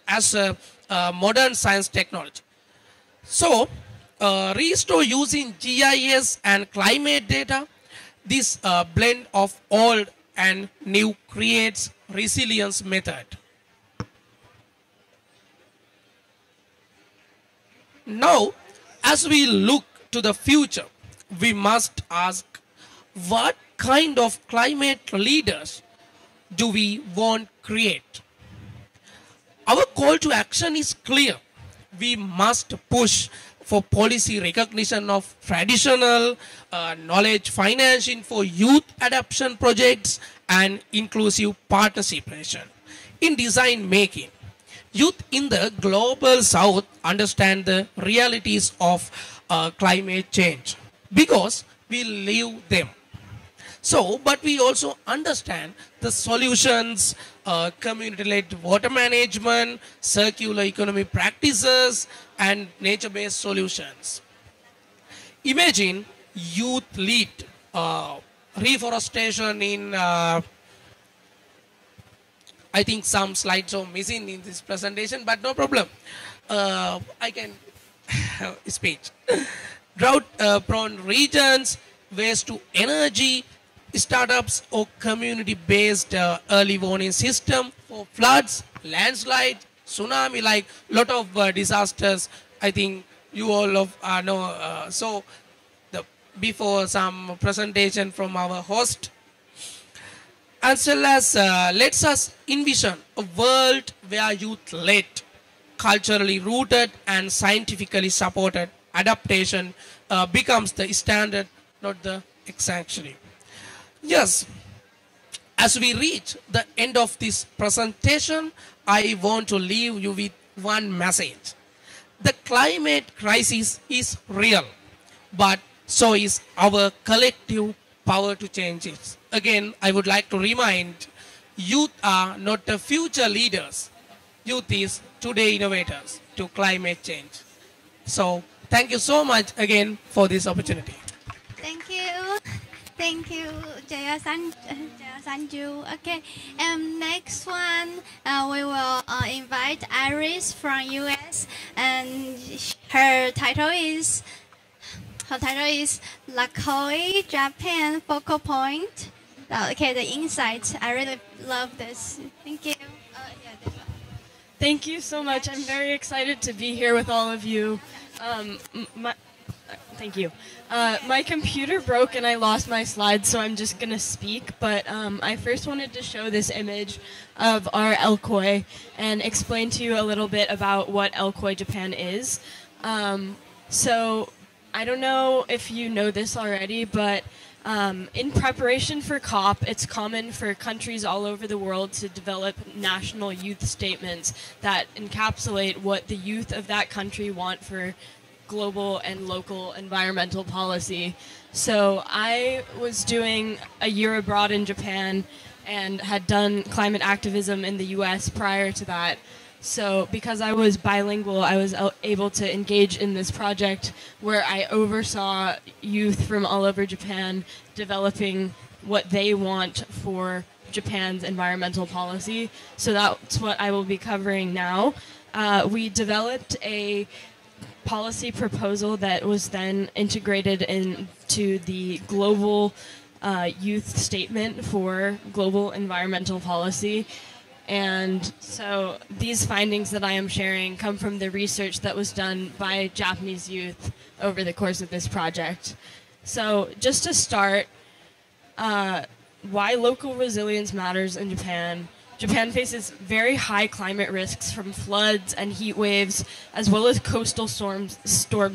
as a modern science technology. So restore using GIS and climate data. This blend of old and new creates resilience method. Now, as we look to the future, we must ask, what kind of climate leaders do we want to create? Our call to action is clear. We must push for policy recognition of traditional knowledge financing for youth adoption projects and inclusive participation in design making. Youth in the global south understand the realities of climate change because we live them. So, but we also understand the solutions, community-led water management, circular economy practices, and nature-based solutions. Imagine youth lead reforestation in, I think some slides are missing in this presentation, but no problem. I can speech. Drought-prone regions, waste to energy, startups or community-based early warning system for floods, landslides, tsunami, like lot of disasters. I think you all know. So before some presentation from our host, as well as lets us envision a world where youth-led, culturally rooted and scientifically supported adaptation becomes the standard, not the exception. Yes, as we reach the end of this presentation, I want to leave you with one message. The climate crisis is real, but so is our collective power to change it. Again, I would like to remind, youth are not the future leaders. Youth is today innovators to climate change. So, thank you so much again for this opportunity. Thank you. Thank you, Jaya Sanju. Okay, and next one, we will invite Iris from US, and her title is Lakoi Japan Focal Point. Okay, the insights. I really love this. Thank you. Thank you so much. I'm very excited to be here with all of you. Thank you. My computer broke and I lost my slides, so I'm just going to speak. But I first wanted to show this image of our Elkoi and explain to you a little bit about what Elkoi Japan is. So I don't know if you know this already, but in preparation for COP, it's common for countries all over the world to develop national youth statements that encapsulate what the youth of that country want for global and local environmental policy. So I was doing a year abroad in Japan and had done climate activism in the US prior to that. So because I was bilingual, I was able to engage in this project where I oversaw youth from all over Japan developing what they want for Japan's environmental policy. So that's what I will be covering now. We developed a policy proposal that was then integrated into the global youth statement for global environmental policy. And so these findings that I am sharing come from the research that was done by Japanese youth over the course of this project. So just to start, why local resilience matters in Japan. Japan faces very high climate risks from floods and heat waves, as well as coastal storms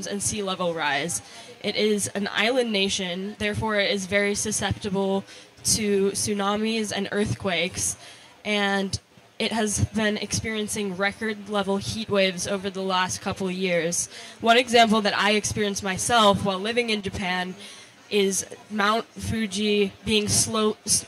and sea level rise. It is an island nation, therefore it is very susceptible to tsunamis and earthquakes, and it has been experiencing record level heat waves over the last couple of years. One example that I experienced myself while living in Japan is Mount Fuji being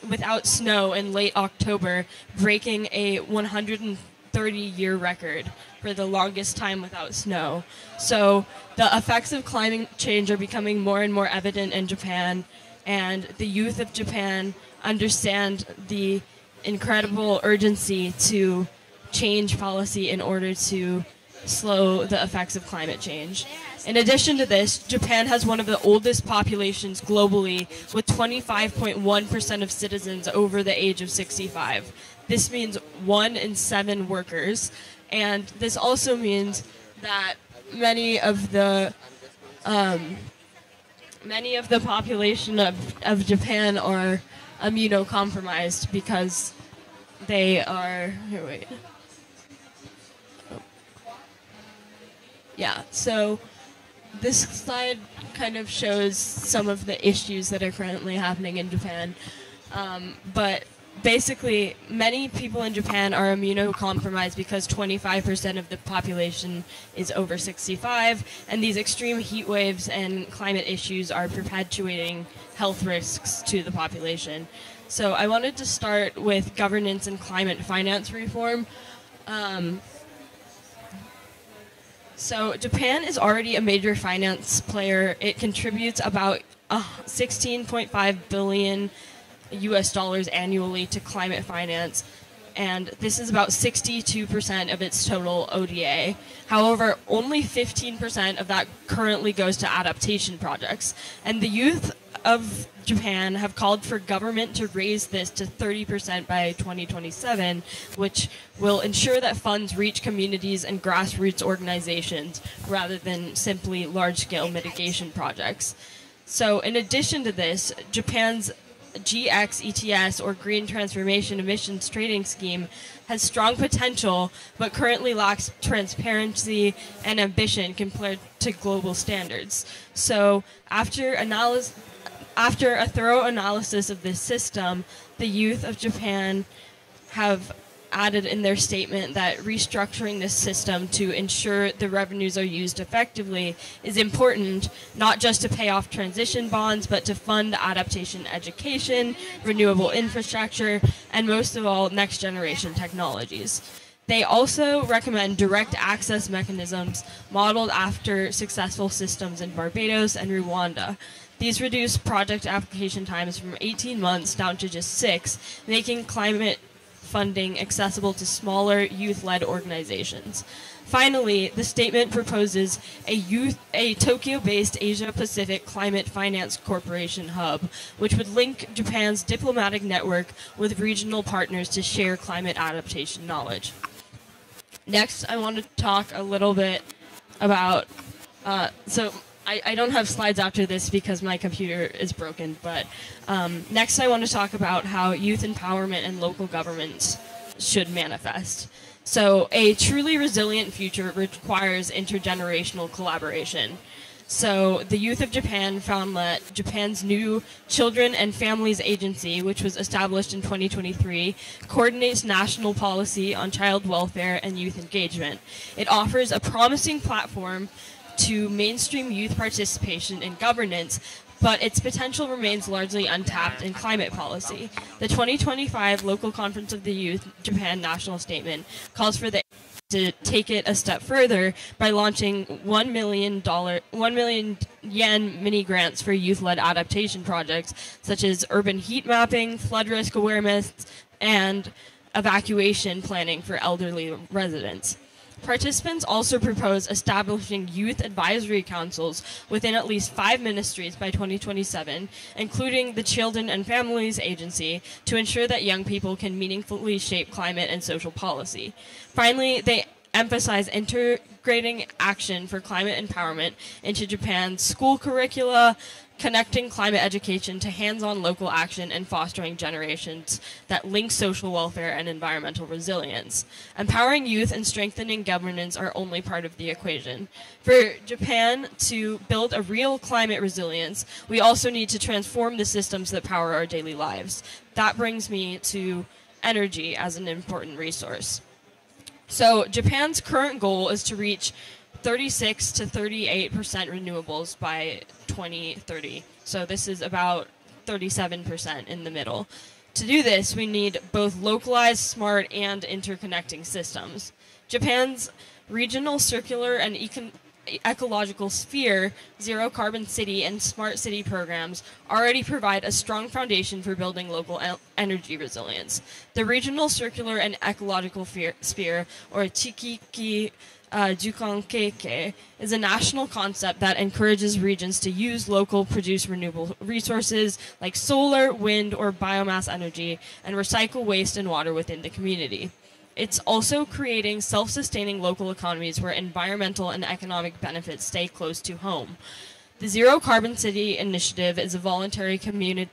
without snow in late October, breaking a 130-year record for the longest time without snow. So the effects of climate change are becoming more and more evident in Japan, and the youth of Japan understand the incredible urgency to change policy in order to slow the effects of climate change. In addition to this, Japan has one of the oldest populations globally, with 25.1% of citizens over the age of 65. This means 1 in 7 workers, and this also means that many of the population of Japan are immunocompromised because they are so this slide kind of shows some of the issues that are currently happening in Japan, but basically, many people in Japan are immunocompromised because 25% of the population is over 65, and these extreme heat waves and climate issues are perpetuating health risks to the population. So I wanted to start with governance and climate finance reform. So Japan is already a major finance player. It contributes about 16.5 billion US dollars annually to climate finance, and this is about 62% of its total ODA. However, only 15% of that currently goes to adaptation projects, and the youth of Japan have called for government to raise this to 30% by 2027, which will ensure that funds reach communities and grassroots organizations rather than simply large-scale mitigation projects. So in addition to this, Japan's GX ETS, or Green Transformation Emissions Trading Scheme, has strong potential but currently lacks transparency and ambition compared to global standards. So after a thorough analysis of this system, the youth of Japan have added in their statement that restructuring this system to ensure the revenues are used effectively is important, not just to pay off transition bonds, but to fund adaptation education, renewable infrastructure, and most of all, next generation technologies. They also recommend direct access mechanisms modeled after successful systems in Barbados and Rwanda. These reduce project application times from 18 months down to just 6, making climate funding accessible to smaller youth-led organizations. Finally, the statement proposes a Tokyo-based Asia-Pacific Climate Finance Corporation hub, which would link Japan's diplomatic network with regional partners to share climate adaptation knowledge. Next, I want to talk a little bit about, I don't have slides after this because my computer is broken, but next I want to talk about how youth empowerment and local governments should manifest. So a truly resilient future requires intergenerational collaboration. So the youth of Japan found that Japan's new Children and Families Agency, which was established in 2023, coordinates national policy on child welfare and youth engagement. It offers a promising platform to mainstream youth participation in governance, but its potential remains largely untapped in climate policy. The 2025 Local Conference of the Youth Japan National Statement calls for the to take it a step further by launching $1 million yen mini grants for youth-led adaptation projects such as urban heat mapping, flood risk awareness, and evacuation planning for elderly residents. Participants also propose establishing youth advisory councils within at least 5 ministries by 2027, including the Children and Families Agency, to ensure that young people can meaningfully shape climate and social policy. Finally, they emphasize integrating action for climate empowerment into Japan's school curricula, connecting climate education to hands-on local action, and fostering generations that link social welfare and environmental resilience. Empowering youth and strengthening governance are only part of the equation. For Japan to build a real climate resilience, we also need to transform the systems that power our daily lives. That brings me to energy as an important resource. So Japan's current goal is to reach 36 to 38% renewables by 2030. So this is about 37% in the middle. To do this, we need both localized, smart, and interconnecting systems. Japan's regional circular and ecological sphere, zero carbon city, and smart city programs already provide a strong foundation for building local energy resilience. The regional circular and ecological sphere, or Chikiki Jukankeike, is a national concept that encourages regions to use local produced renewable resources like solar, wind, or biomass energy and recycle waste and water within the community. It's also creating self-sustaining local economies where environmental and economic benefits stay close to home. The Zero Carbon City Initiative is a voluntary commitment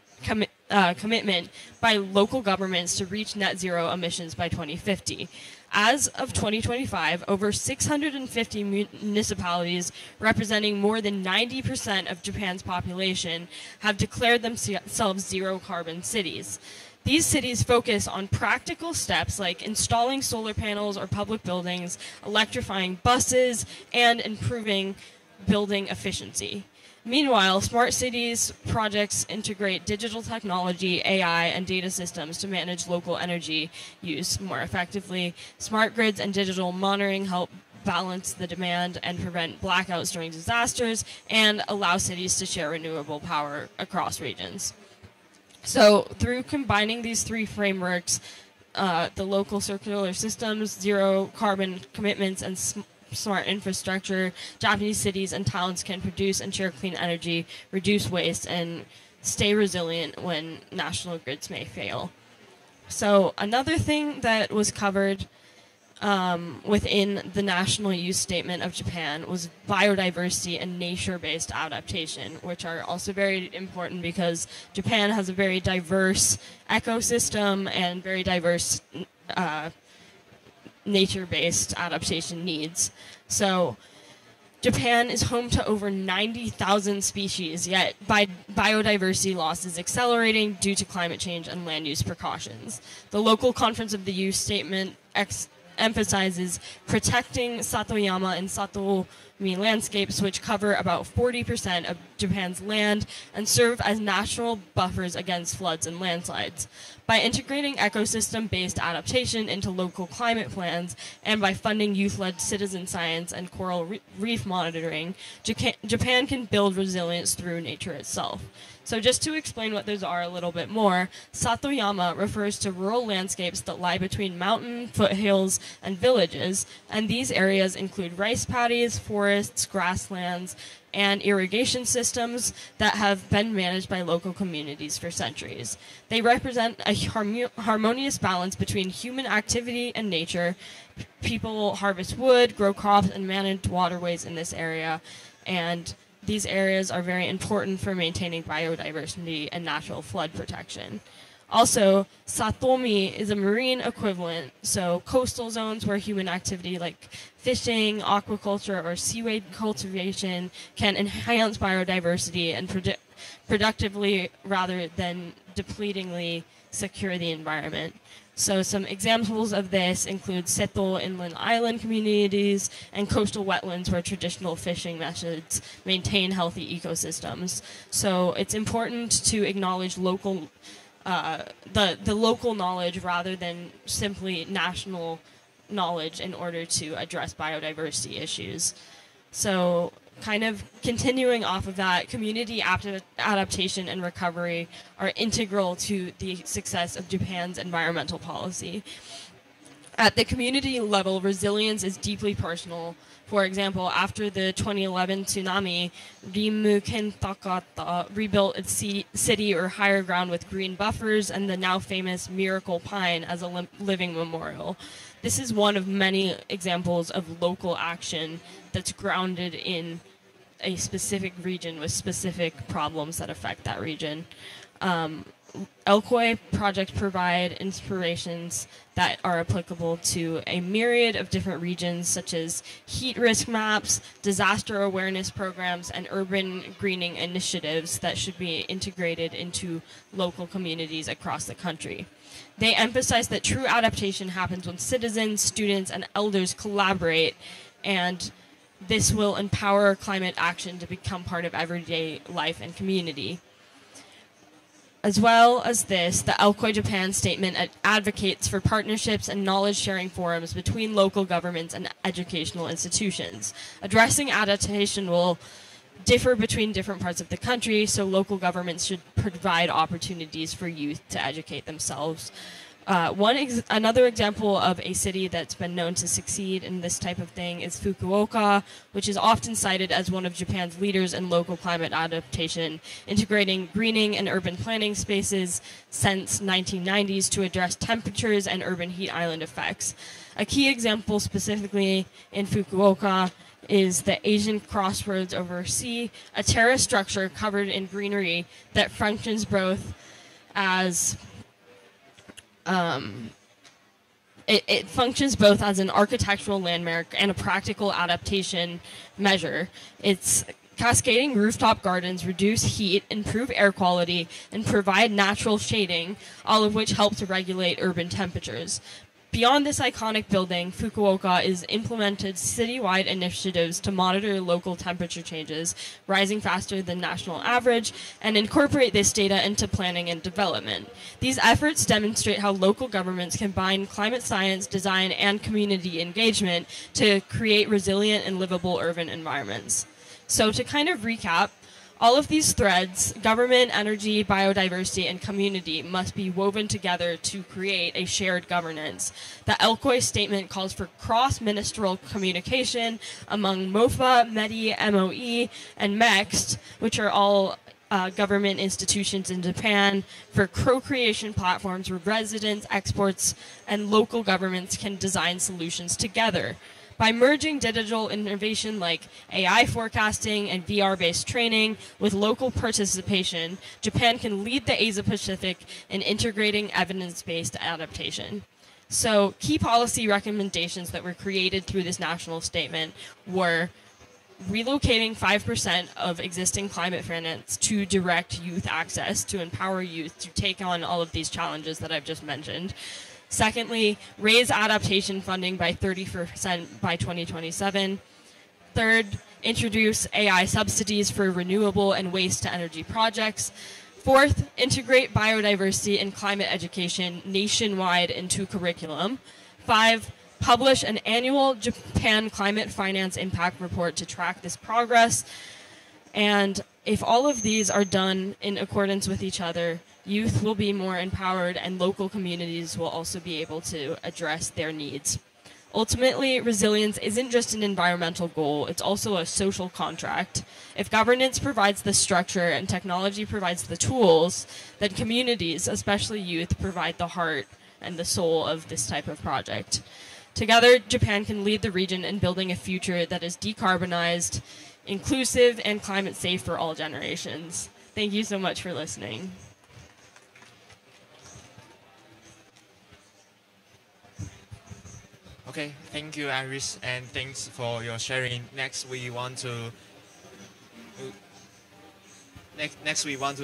by local governments to reach net zero emissions by 2050. As of 2025, over 650 municipalities representing more than 90% of Japan's population have declared themselves zero-carbon cities. These cities focus on practical steps like installing solar panels or public buildings, electrifying buses, and improving building efficiency. Meanwhile, smart cities projects integrate digital technology, AI, and data systems to manage local energy use more effectively. Smart grids and digital monitoring help balance the demand and prevent blackouts during disasters, and allow cities to share renewable power across regions. So through combining these three frameworks, the local circular systems, zero carbon commitments, and smart infrastructure, Japanese cities and towns can produce and share clean energy, reduce waste, and stay resilient when national grids may fail. So another thing that was covered within the National Use Statement of Japan was biodiversity and nature-based adaptation, which are also very important because Japan has a very diverse ecosystem and very diverse nature-based adaptation needs. So Japan is home to over 90,000 species, yet biodiversity loss is accelerating due to climate change and land use precautions. The local conference of the use statement emphasizes protecting Satoyama and Satomi landscapes, which cover about 40% of Japan's land and serve as natural buffers against floods and landslides. By integrating ecosystem-based adaptation into local climate plans and by funding youth-led citizen science and coral reef monitoring, Japan can build resilience through nature itself. So just to explain what those are a little bit more, Satoyama refers to rural landscapes that lie between mountain, foothills, and villages, and these areas include rice paddies, forests, grasslands, and irrigation systems that have been managed by local communities for centuries. They represent a harmonious balance between human activity and nature. People harvest wood, grow crops, and manage waterways in this area, and these areas are very important for maintaining biodiversity and natural flood protection. Also, Satomi is a marine equivalent, so coastal zones where human activity like fishing, aquaculture, or seaweed cultivation can enhance biodiversity and productively rather than depletingly secure the environment. So some examples of this include Seto inland island communities and coastal wetlands where traditional fishing methods maintain healthy ecosystems. So it's important to acknowledge local, the local knowledge rather than simply national knowledge in order to address biodiversity issues. So kind of continuing off of that, community adaptation and recovery are integral to the success of Japan's environmental policy. At the community level, resilience is deeply personal. For example, after the 2011 tsunami, Rimu Kentakata rebuilt its city or higher ground with green buffers and the now famous Miracle Pine as a living memorial. This is one of many examples of local action that's grounded in a specific region with specific problems that affect that region. Elkoi projects provide inspirations that are applicable to a myriad of different regions, such as heat risk maps, disaster awareness programs, and urban greening initiatives that should be integrated into local communities across the country. They emphasize that true adaptation happens when citizens, students, and elders collaborate, and this will empower climate action to become part of everyday life and community. As well as this, the Elkoi Japan statement advocates for partnerships and knowledge-sharing forums between local governments and educational institutions. Addressing adaptation will differ between different parts of the country, so local governments should provide opportunities for youth to educate themselves. Another example of a city that's been known to succeed in this type of thing is Fukuoka, which is often cited as one of Japan's leaders in local climate adaptation, integrating greening and urban planning spaces since 1990s to address temperatures and urban heat island effects. A key example specifically in Fukuoka is the Asian Crossroads over sea, a terrace structure covered in greenery that functions both as it functions both as an architectural landmark and a practical adaptation measure. It's Cascading rooftop gardens reduce heat, improve air quality, and provide natural shading, all of which help to regulate urban temperatures. Beyond this iconic building, Fukuoka is implemented citywide initiatives to monitor local temperature changes, rising faster than national average, and incorporate this data into planning and development. These efforts demonstrate how local governments combine climate science, design, and community engagement to create resilient and livable urban environments. So to kind of recap, all of these threads, government, energy, biodiversity, and community, must be woven together to create a shared governance. The Elkoi statement calls for cross-ministerial communication among MOFA, MEDI, MOE, and MEXT, which are all government institutions in Japan, for co-creation platforms where residents, experts, and local governments can design solutions together. By merging digital innovation like AI forecasting and VR-based training with local participation, Japan can lead the Asia-Pacific in integrating evidence-based adaptation. So key policy recommendations that were created through this national statement were relocating 5% of existing climate finance to direct youth access to empower youth to take on all of these challenges that I've just mentioned. Secondly, raise adaptation funding by 30% by 2027. Third, introduce AI subsidies for renewable and waste-to-energy projects. Fourth, integrate biodiversity and climate education nationwide into curriculum. 5, publish an annual Japan Climate Finance Impact Report to track this progress. And if all of these are done in accordance with each other, youth will be more empowered and local communities will also be able to address their needs. Ultimately, resilience isn't just an environmental goal, it's also a social contract. If governance provides the structure and technology provides the tools, then communities, especially youth, provide the heart and the soul of this type of project. Together, Japan can lead the region in building a future that is decarbonized, inclusive, and climate safe for all generations. Thank you so much for listening. Okay, thank you, Iris, and thanks for your sharing. Next, we want to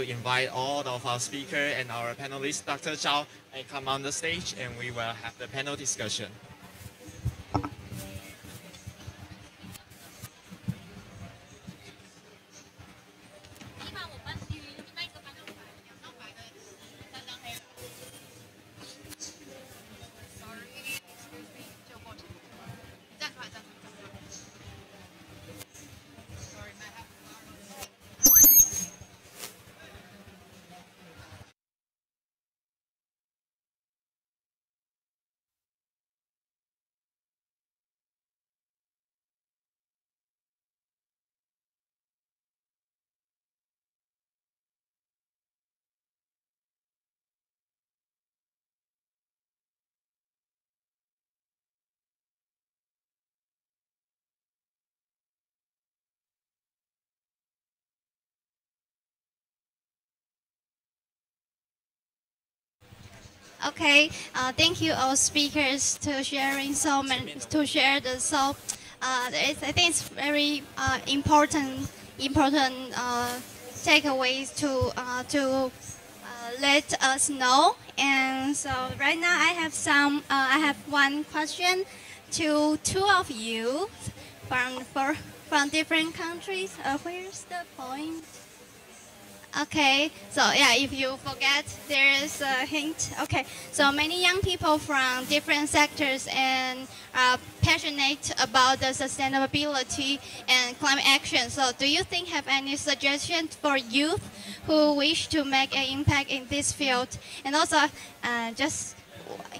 invite all of our speakers and our panelists, Dr. Zhao, and come on the stage, and we will have the panel discussion. Okay, thank you all speakers to sharing so many, to share the so. I think it's very important takeaways to let us know. And so right now I have I have one question to two of you from different countries. Where's the point? Okay, so yeah, if you forget, there is a hint. Okay, so many young people from different sectors and are passionate about the sustainability and climate action. So do you think have any suggestions for youth who wish to make an impact in this field? And also, just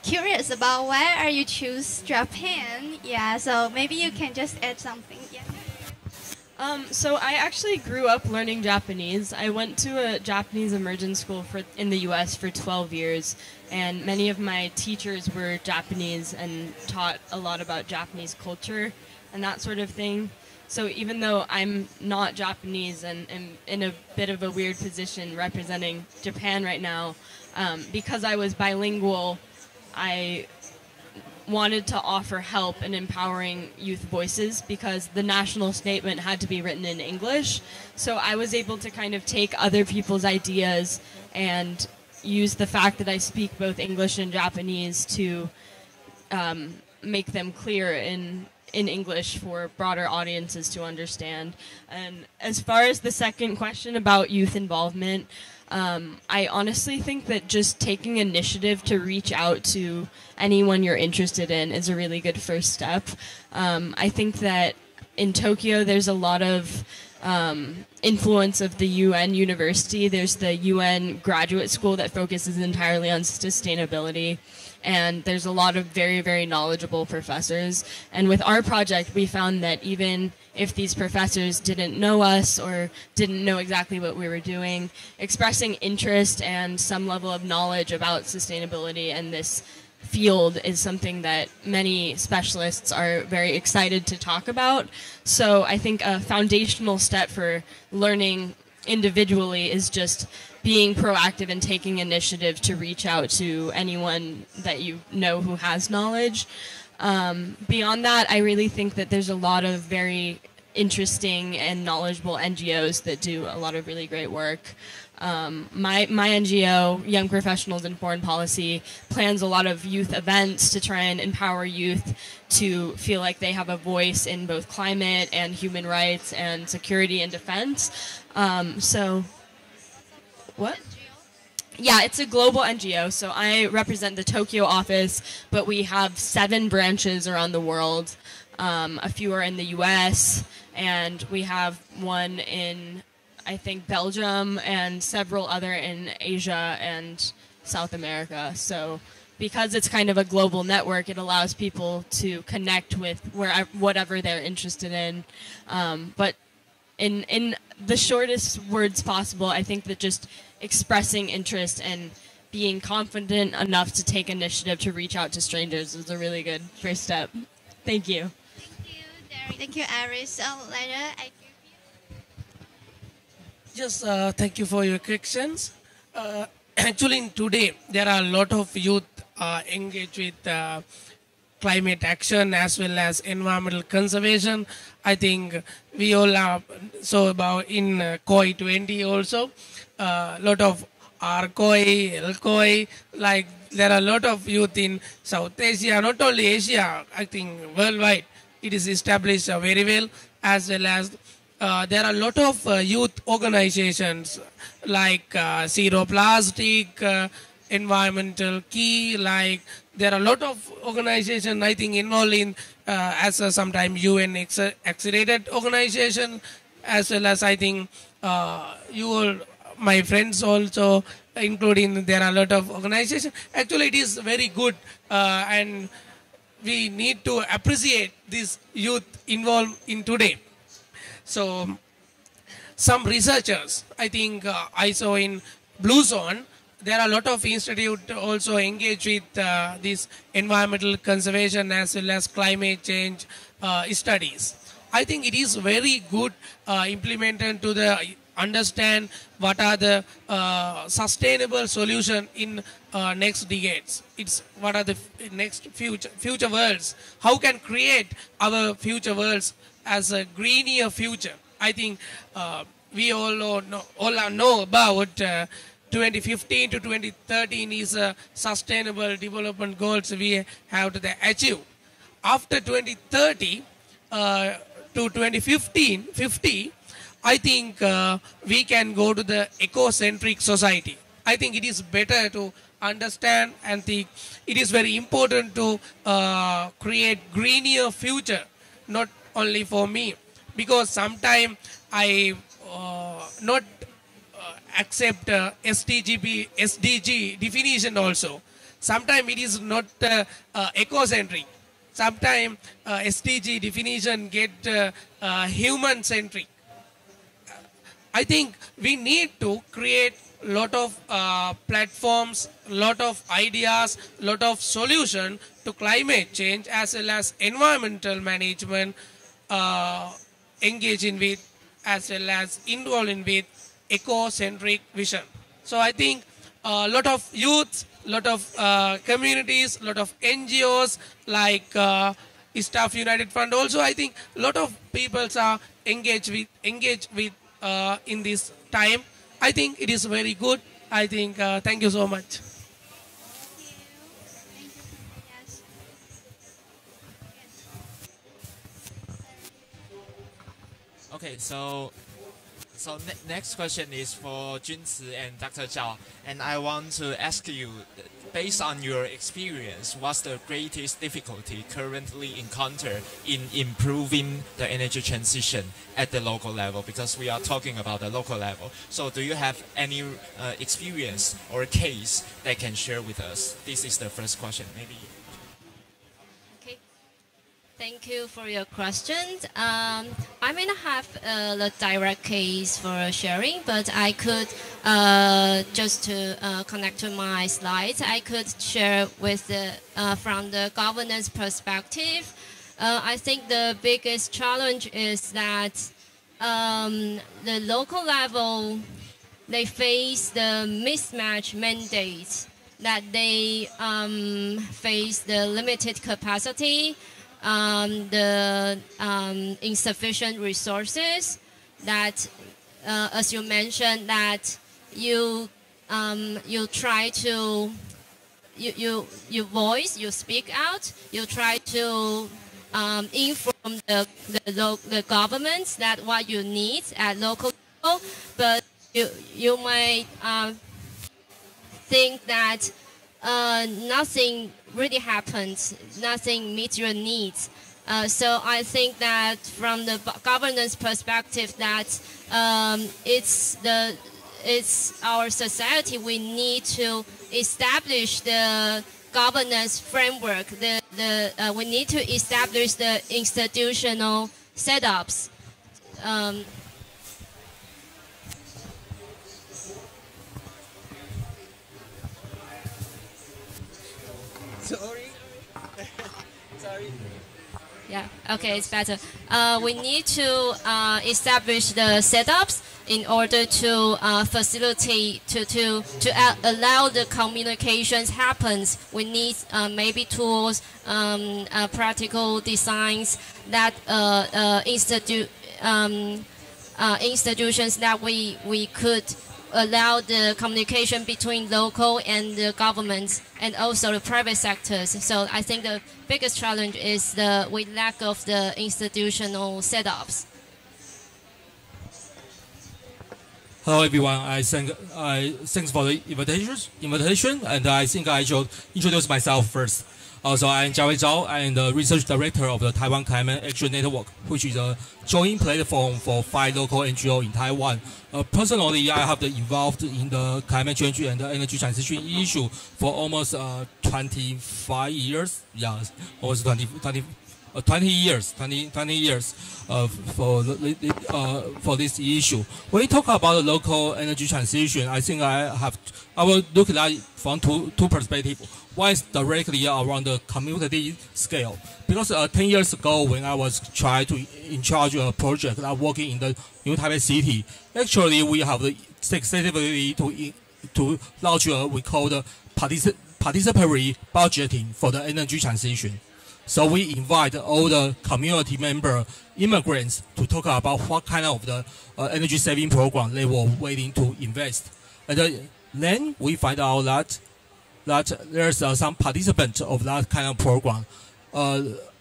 curious about why are you choose Japan? Yeah, so maybe you can just add something. Yeah. So I actually grew up learning Japanese. I went to a Japanese immersion school in the US for 12 years, and many of my teachers were Japanese and taught a lot about Japanese culture and that sort of thing. So even though I'm not Japanese and am in a bit of a weird position representing Japan right now, because I was bilingual, I wanted to offer help in empowering youth voices because the national statement had to be written in English. So I was able to kind of take other people's ideas and use the fact that I speak both English and Japanese to make them clear in English for broader audiences to understand. And as far as the second question about youth involvement, I honestly think that just taking initiative to reach out to anyone you're interested in is a really good first step. I think that in Tokyo there's a lot of influence of the UN University. There's the UN graduate school that focuses entirely on sustainability. And there's a lot of very, very knowledgeable professors. And with our project, we found that even if these professors didn't know us or didn't know exactly what we were doing, expressing interest and some level of knowledge about sustainability and this field is something that many specialists are very excited to talk about. So I think a foundational step for learning individually is just being proactive and taking initiative to reach out to anyone that you know who has knowledge. Beyond that, I really think that there's a lot of very interesting and knowledgeable NGOs that do a lot of really great work. My NGO, Young Professionals in Foreign Policy, plans a lot of youth events to try and empower youth to feel like they have a voice in both climate and human rights and security and defense. What? Yeah, it's a global NGO, so I represent the Tokyo office, but we have 7 branches around the world. A few are in the US, and we have one in, I think, Belgium, and several other in Asia and South America. So because it's kind of a global network, it allows people to connect with whatever they're interested in. But in the shortest words possible, I think that just expressing interest and being confident enough to take initiative to reach out to strangers is a really good first step. Thank you. Thank you, Derek. Thank you, Aris. So later, I give you. Just thank you for your questions. Actually, today there are a lot of youth engaged with climate action as well as environmental conservation. I think we all are so about in COP20 also. Lot of RCOI, LCOI, like there are a lot of youth in South Asia, not only Asia, I think worldwide. It is established very well, as well as there are a lot of youth organizations like Zero Plastic, Environmental Key, like there are a lot of organizations I think involved in as a sometimes UN accredited organization, as well as I think you all, my friends also, including there are a lot of organizations. Actually, it is very good and we need to appreciate this youth involved in today. So some researchers, I think I saw in Blue Zone, there are a lot of institutes also engaged with this environmental conservation as well as climate change studies. I think it is very good implemented to the understand what are the sustainable solution in next decades. It's what are the next future worlds. How can create our future worlds as a greener future. I think we all know about 2015 to 2013 is a sustainable development goals we have to achieve. After 2030 to 2050, I think we can go to the eco-centric society. I think it is better to understand and think it is very important to create greener future, not only for me, because sometimes I not accept SDG definition also. Sometimes it is not eco-centric. Sometimes SDG definition get human centric. I think we need to create lot of platforms, lot of ideas, lot of solution to climate change as well as environmental management, engaging with as well as involving with eco-centric vision. So I think a lot of youths lot of communities, lot of NGOs like Staff United Fund. Also, I think a lot of people are engaged with in this time. I think it is very good. I think thank you so much. Okay, so next question is for Junzi and Dr. Zhao, and I want to ask you, based on your experience, what's the greatest difficulty currently encountered in improving the energy transition at the local level? Because we are talking about the local level. So do you have any experience or case that can share with us? This is the first question, maybe. Thank you for your questions. I may not have the direct case for sharing, but I could, just to connect to my slides, I could share with from the governance perspective. I think the biggest challenge is that the local level, they face the mismatch mandates, that they face the limited capacity, the insufficient resources, that as you mentioned, that you try to you voice, you speak out, you try to inform the governments that what you need at local level, but you might think that nothing really happens, nothing meets your needs. So I think that from the governance perspective, that it's our society. We need to establish the governance framework. We need to establish the institutional setups. Sorry. Yeah, okay, it's better. We need to establish the setups in order to facilitate, to allow the communications happens. We need maybe tools, practical designs, that institutions that we could allow the communication between local and the governments and also the private sectors. So I think the biggest challenge is the lack of the institutional setups. Hello everyone, thanks for the invitation, and I think I should introduce myself first. Also, I'm Jiawei Zhao. I'm the research director of the Taiwan Climate Action Network, which is a joint platform for 5 local NGOs in Taiwan. Personally, I have been involved in the climate change and the energy transition issue for almost 25 years. Yeah, almost 20 years for this issue. When we talk about the local energy transition, I think I will look at that from two perspectives. One is directly around the community scale, because 10 years ago when I was in charge of a project working in the New Taipei City, actually we have the successfully to launch what we call the participatory budgeting for the energy transition. So we invite all the community member immigrants to talk about what kind of the energy saving program they were willing to invest. And then we find out that there's some participants of that kind of program.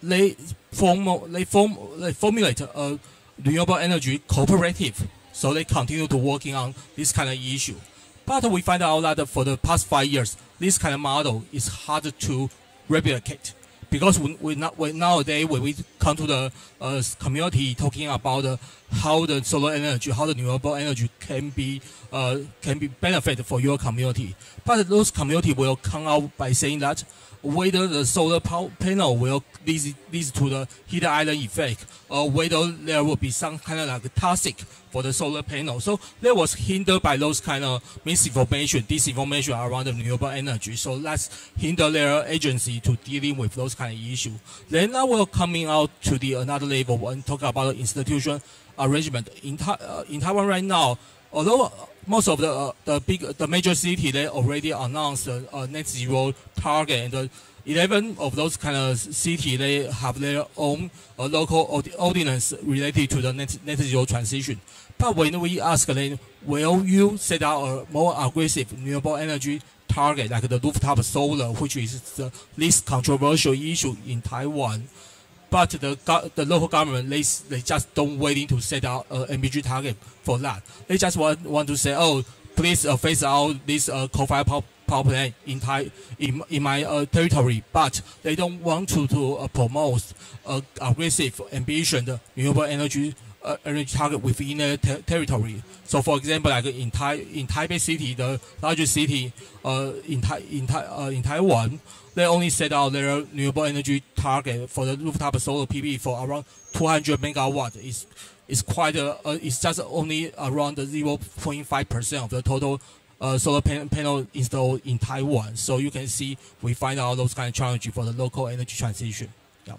They formulate a renewable energy cooperative. So they continue to working on this kind of issue. But we find out that for the past 5 years, this kind of model is hard to replicate. Because nowadays, when we come to the community talking about how the solar energy, how the renewable energy can be benefit for your community, but those community will come out by saying that whether the solar panel will lead to the heat island effect, or whether there will be some kind of like toxic for the solar panel. So that was hindered by those kind of misinformation, disinformation around the renewable energy. So that's hinder their agency to dealing with those kind of issues. Then I will coming out to the another level and talk about the institution arrangement. In Taiwan right now, although most of the major city they already announced a net zero target, and 11 of those kind of city they have their own local ordinance related to the net zero transition. But when we ask them, will you set out a more aggressive renewable energy target like the rooftop solar, which is the least controversial issue in Taiwan? But the local government they just don't willing to set out an ambitious target for that. They just want to say, oh, please phase out this coal-fired power plant in my territory, but they don't want to promote aggressive ambition the renewable energy target within their territory. So, for example, like in Taipei City, the largest city in Taiwan, they only set out their renewable energy target for the rooftop solar PV for around 200 megawatt. It's quite it's just only around 0.5% of the total solar panel installed in Taiwan. So you can see we find out those kind of challenges for the local energy transition. Yeah.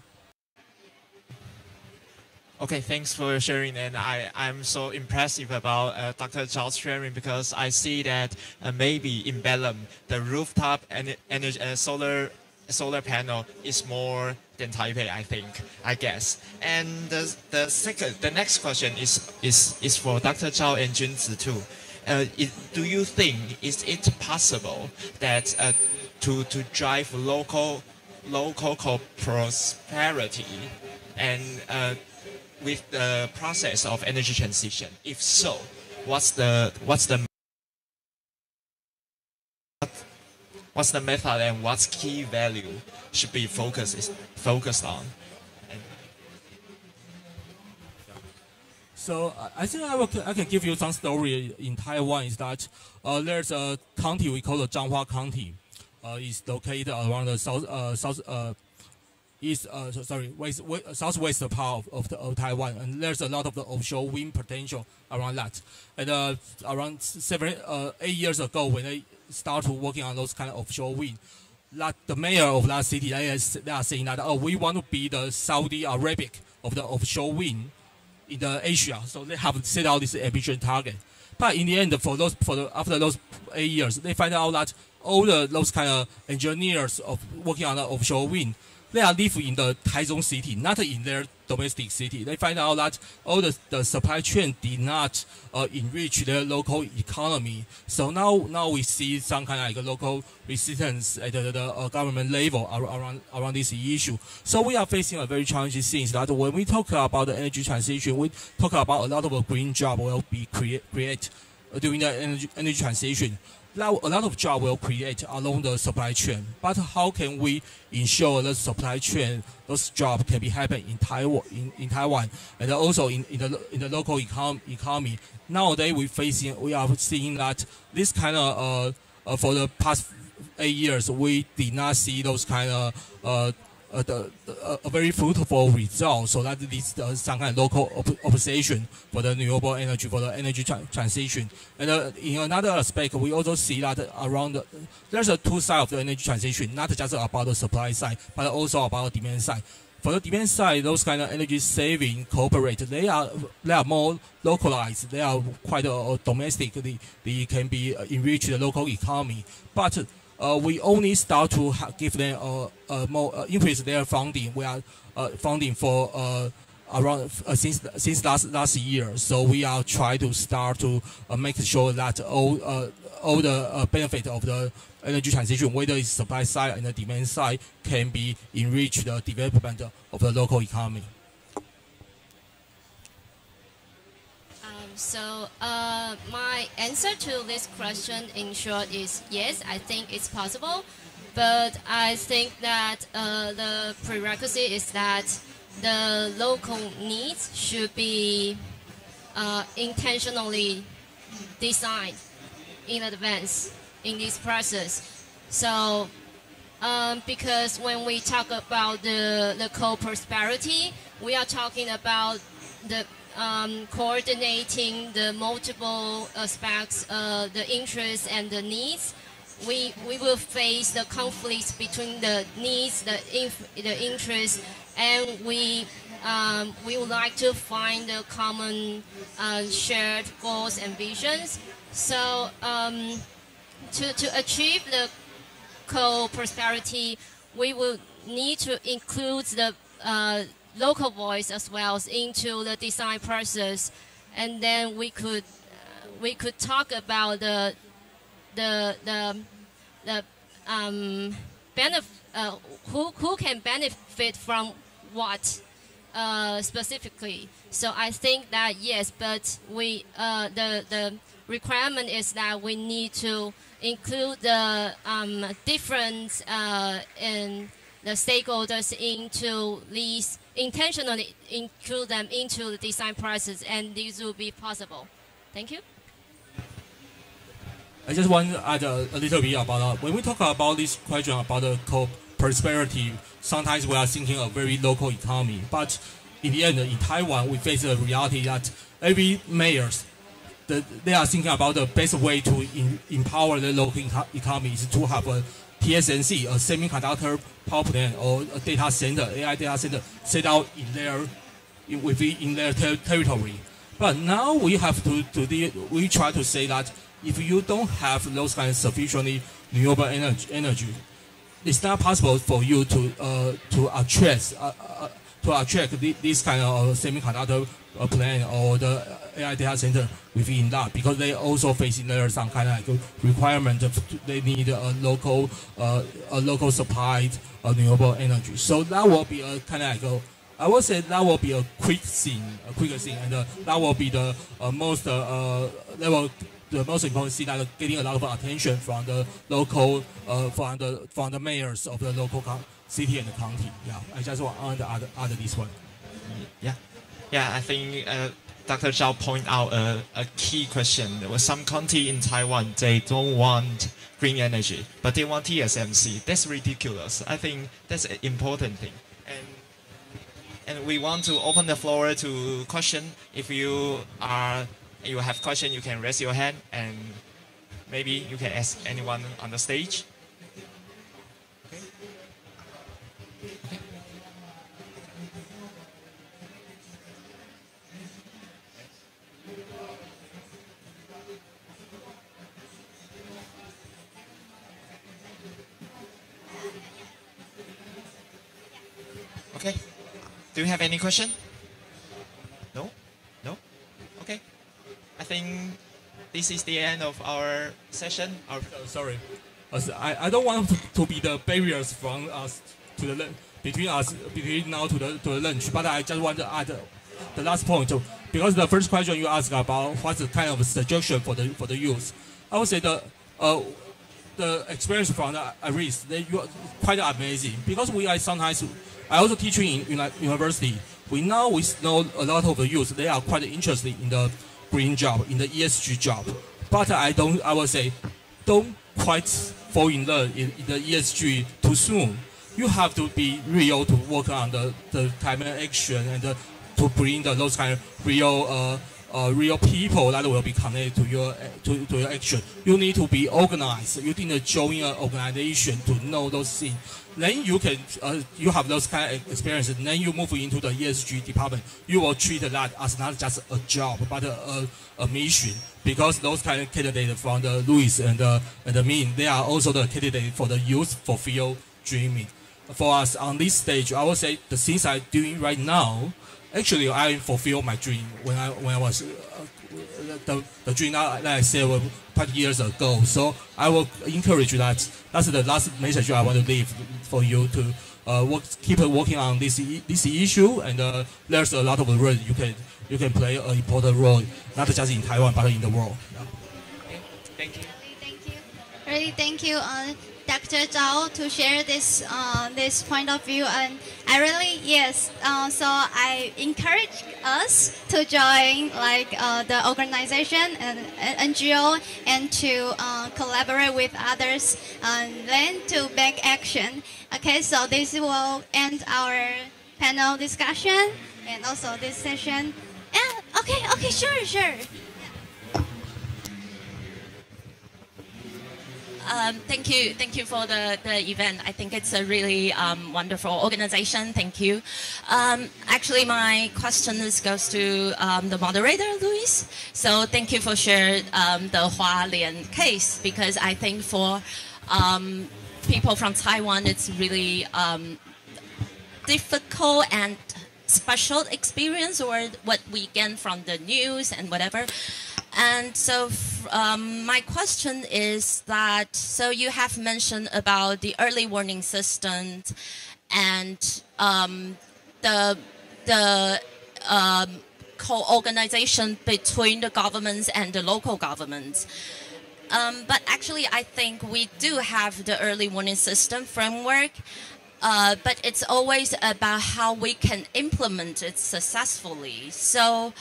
Okay, thanks for sharing, and I'm so impressive about Dr. Zhao's sharing, because I see that maybe in Belém the rooftop energy solar panel is more than Taipei, I guess. And the next question is for Dr. Zhao and Junzi too. Do you think is it possible that to drive local prosperity and with the process of energy transition? If so, what's the method and what's key value should be focused on? So I think I can give you some story in Taiwan. Is that there's a county we call the Zhanghua County. It's located around the southwest part of Taiwan, and there's a lot of the offshore wind potential around that. And around 8 years ago, when they started working on those kind of offshore wind, that the mayor of that city they are saying that, oh, we want to be the Saudi Arabia of the offshore wind in the Asia. So they have set out this ambitious target. But in the end, after those 8 years, they find out that all those kind of engineers of working on the offshore wind, they are living in the Taichung city, not in their domestic city. They find out that all the supply chain did not enrich their local economy. So now we see some kind of like a local resistance at the government level around this issue. So we are facing a very challenging thing. That when we talk about the energy transition, we talk about a lot of green job will be create during the energy transition. A lot of jobs will create along the supply chain, but how can we ensure the supply chain, those jobs can be happen in Taiwan, and also in the local economy? Nowadays we are seeing that this kind of for the past 8 years we did not see those kind of a very fruitful result, so that leads to some kind of local opposition for the renewable energy, for the energy transition. And in another aspect, we also see that there's a two sides of the energy transition, not just about the supply side, but also about the demand side. For the demand side, those kind of energy saving corporate, they are more localized. They are quite domestic. They can be enrich the local economy, but we only start to give them more increase their funding. We are funding for around since last year. So we are trying to start to make sure that all the benefit of the energy transition, whether it's supply side and the demand side, can be enrich the development of the local economy. So my answer to this question in short is yes, I think it's possible, but I think that the prerequisite is that the local needs should be intentionally designed in advance in this process. So because when we talk about the co-prosperity, we are talking about the coordinating the multiple aspects, the interests and the needs. We will face the conflicts between the needs, the interests, and we we would like to find the common shared goals and visions. So to achieve the co-prosperity, we will need to include the local voice as well into the design process, and then we could talk about the who can benefit from what specifically. So I think that yes, but we the requirement is that we need to include the different in the stakeholders into these, intentionally include them into the design process, and this will be possible. Thank you. I just want to add a little bit about when we talk about this question about the co-prosperity, sometimes we are thinking of very local economy, but in the end, in Taiwan, we face the reality that every mayors, they are thinking about the best way to empower the local economy is to have a TSMC, a semiconductor power plant, or a data center, AI data center, set out in their territory. But now we have we try to say that if you don't have those kind of sufficiently renewable energy, it's not possible for you to attract this kind of semiconductor plant or the AI data center within that, because they also facing there some kind of like requirement they need a local supplied renewable energy. So that will be a kind of like I would say that will be a quicker thing, and that will be the most important thing that getting a lot of attention from the local from the mayors of the local city and the county. Yeah, I just want to add this one. Yeah, I think Dr. Zhao point out a key question. There was some county in Taiwan, they don't want green energy, but they want TSMC. That's ridiculous. I think that's an important thing. And we want to open the floor to question. If you have question, you can raise your hand, and maybe you can ask anyone on the stage. Okay. Do you have any question? No? No? Okay. I think this is the end of our session. Sorry. I don't want to be the barriers from us to the between now to the lunch, but I just want to add the last point. Because the first question you asked about what's the kind of suggestion for the youth, I would say the experience from the Iris, they are quite amazing, because we are sometimes. I also teach in university. We know a lot of the youth. They are quite interested in the green job, in the ESG job. But I would say, don't quite fall in love in the ESG too soon. You have to be real to work on the climate action and to bring those kind of real people that will be connected to your action. You need to be organized. You need to join an organization to know those things. Then you can you have those kind of experiences. Then you move into the ESG department. You will treat that as not just a job but a mission. Because those kind of candidates from the Louis and the Min, they are also the candidate for the youth fulfill dreaming. For us on this stage, I would say the things I'm doing right now. Actually, I fulfilled my dream when I was the dream that I said 20 years ago. So I will encourage you that. That's the last message I want to leave for you to keep working on this issue, and there's a lot of roles you can play an important role, not just in Taiwan but in the world. Yeah. Okay. Thank you. Really, thank you. Dr. Zhao, to share this this point of view, and I really so I encourage us to join like the organization and NGO, and to collaborate with others, and then to back action. Okay, so this will end our panel discussion and also this session. Okay, sure. Thank you for the event. I think it's a really wonderful organization. Thank you. Actually, my question goes to the moderator, Luis. So thank you for sharing the Hualien case, because I think for people from Taiwan, it's really difficult and special experience, or what we get from the news and whatever. And so my question is that, so you have mentioned about the early warning system and the co-organization between the governments and the local governments. But actually, I think we do have the early warning system framework, but it's always about how we can implement it successfully. So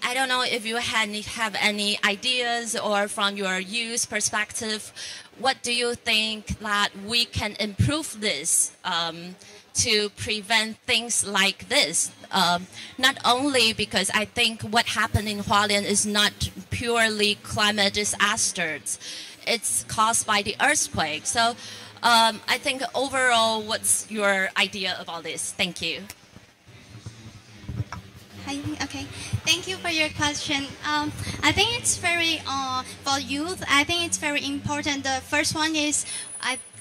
I don't know if you have any ideas, or from your youth perspective, what do you think that we can improve this to prevent things like this? Not only because I think what happened in Hualien is not purely climate disasters, it's caused by the earthquake. So I think overall, what's your idea about this? Thank you. Okay, thank you for your question. I think it's very, for youth, I think it's very important. The first one is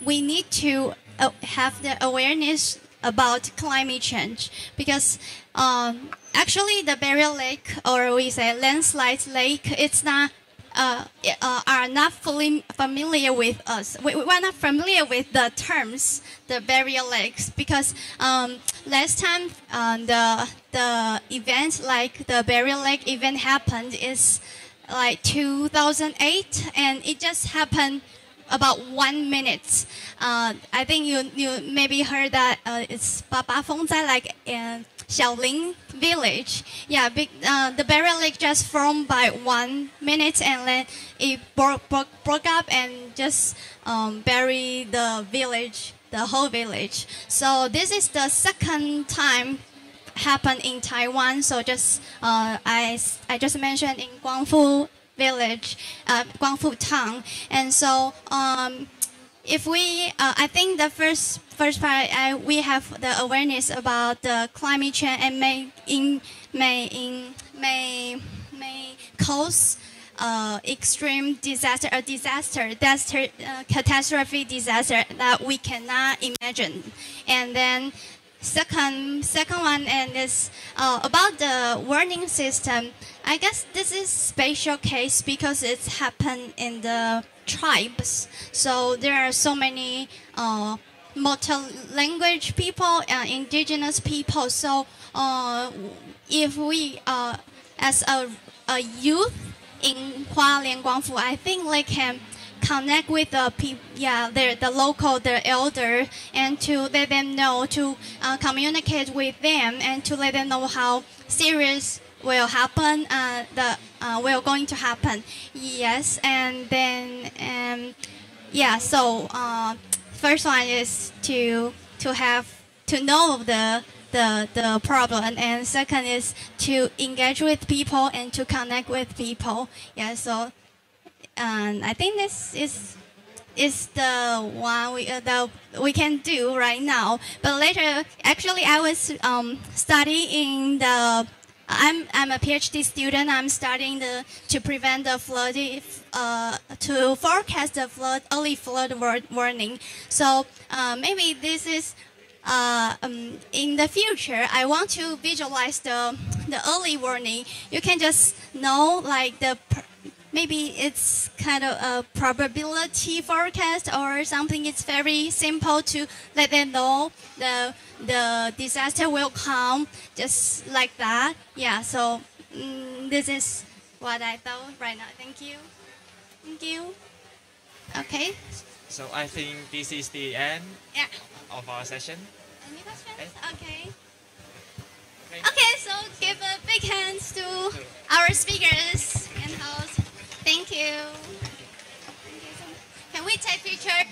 we need to have the awareness about climate change, because actually the Barrier Lake, or we say landslide lake, it's not are not fully familiar with us. We're not familiar with the terms, the barrier lakes, because last time the event, like the Barrier Lake event happened, is like 2008, and it just happened about 1 minute. I think you maybe heard that it's 八八风灾, like in Xiaoling village. Yeah, the Barrier Lake just formed by 1 minute, and then it broke up and just buried the village, the whole village. So this is the second time happened in Taiwan. So just I just mentioned in Guangfu village, Guangfu town, and so if we, I think the first part, we have the awareness about the climate change, and may cause extreme disaster, catastrophe disaster that we cannot imagine. And then second one, and is about the warning system. I guess this is special case because it's happened in the tribes. So there are so many multi-language people, indigenous people. So if we, as a youth in Hualien, Guangfu, I think they can connect with the people, the local, the elder, and to let them know, to communicate with them, and to let them know how serious will happen, will going to happen. Yes, and then so first one is to know the problem, and second is to engage with people and to connect with people. Yeah, so I think this is the one we can do right now. But later, actually, I was studying the. I'm a PhD student. I'm studying to prevent the flood, to forecast the early flood warning. So maybe this is in the future. I want to visualize the early warning. You can just know, like, maybe it's kind of a probability forecast or something. It's very simple to let them know the disaster will come, just like that. Yeah, so this is what I thought right now. Thank you. Thank you. Okay. So I think this is the end of our session. Any questions? Okay. Okay, so give a big hand to our speakers and hosts. Thank you. Can we take picture?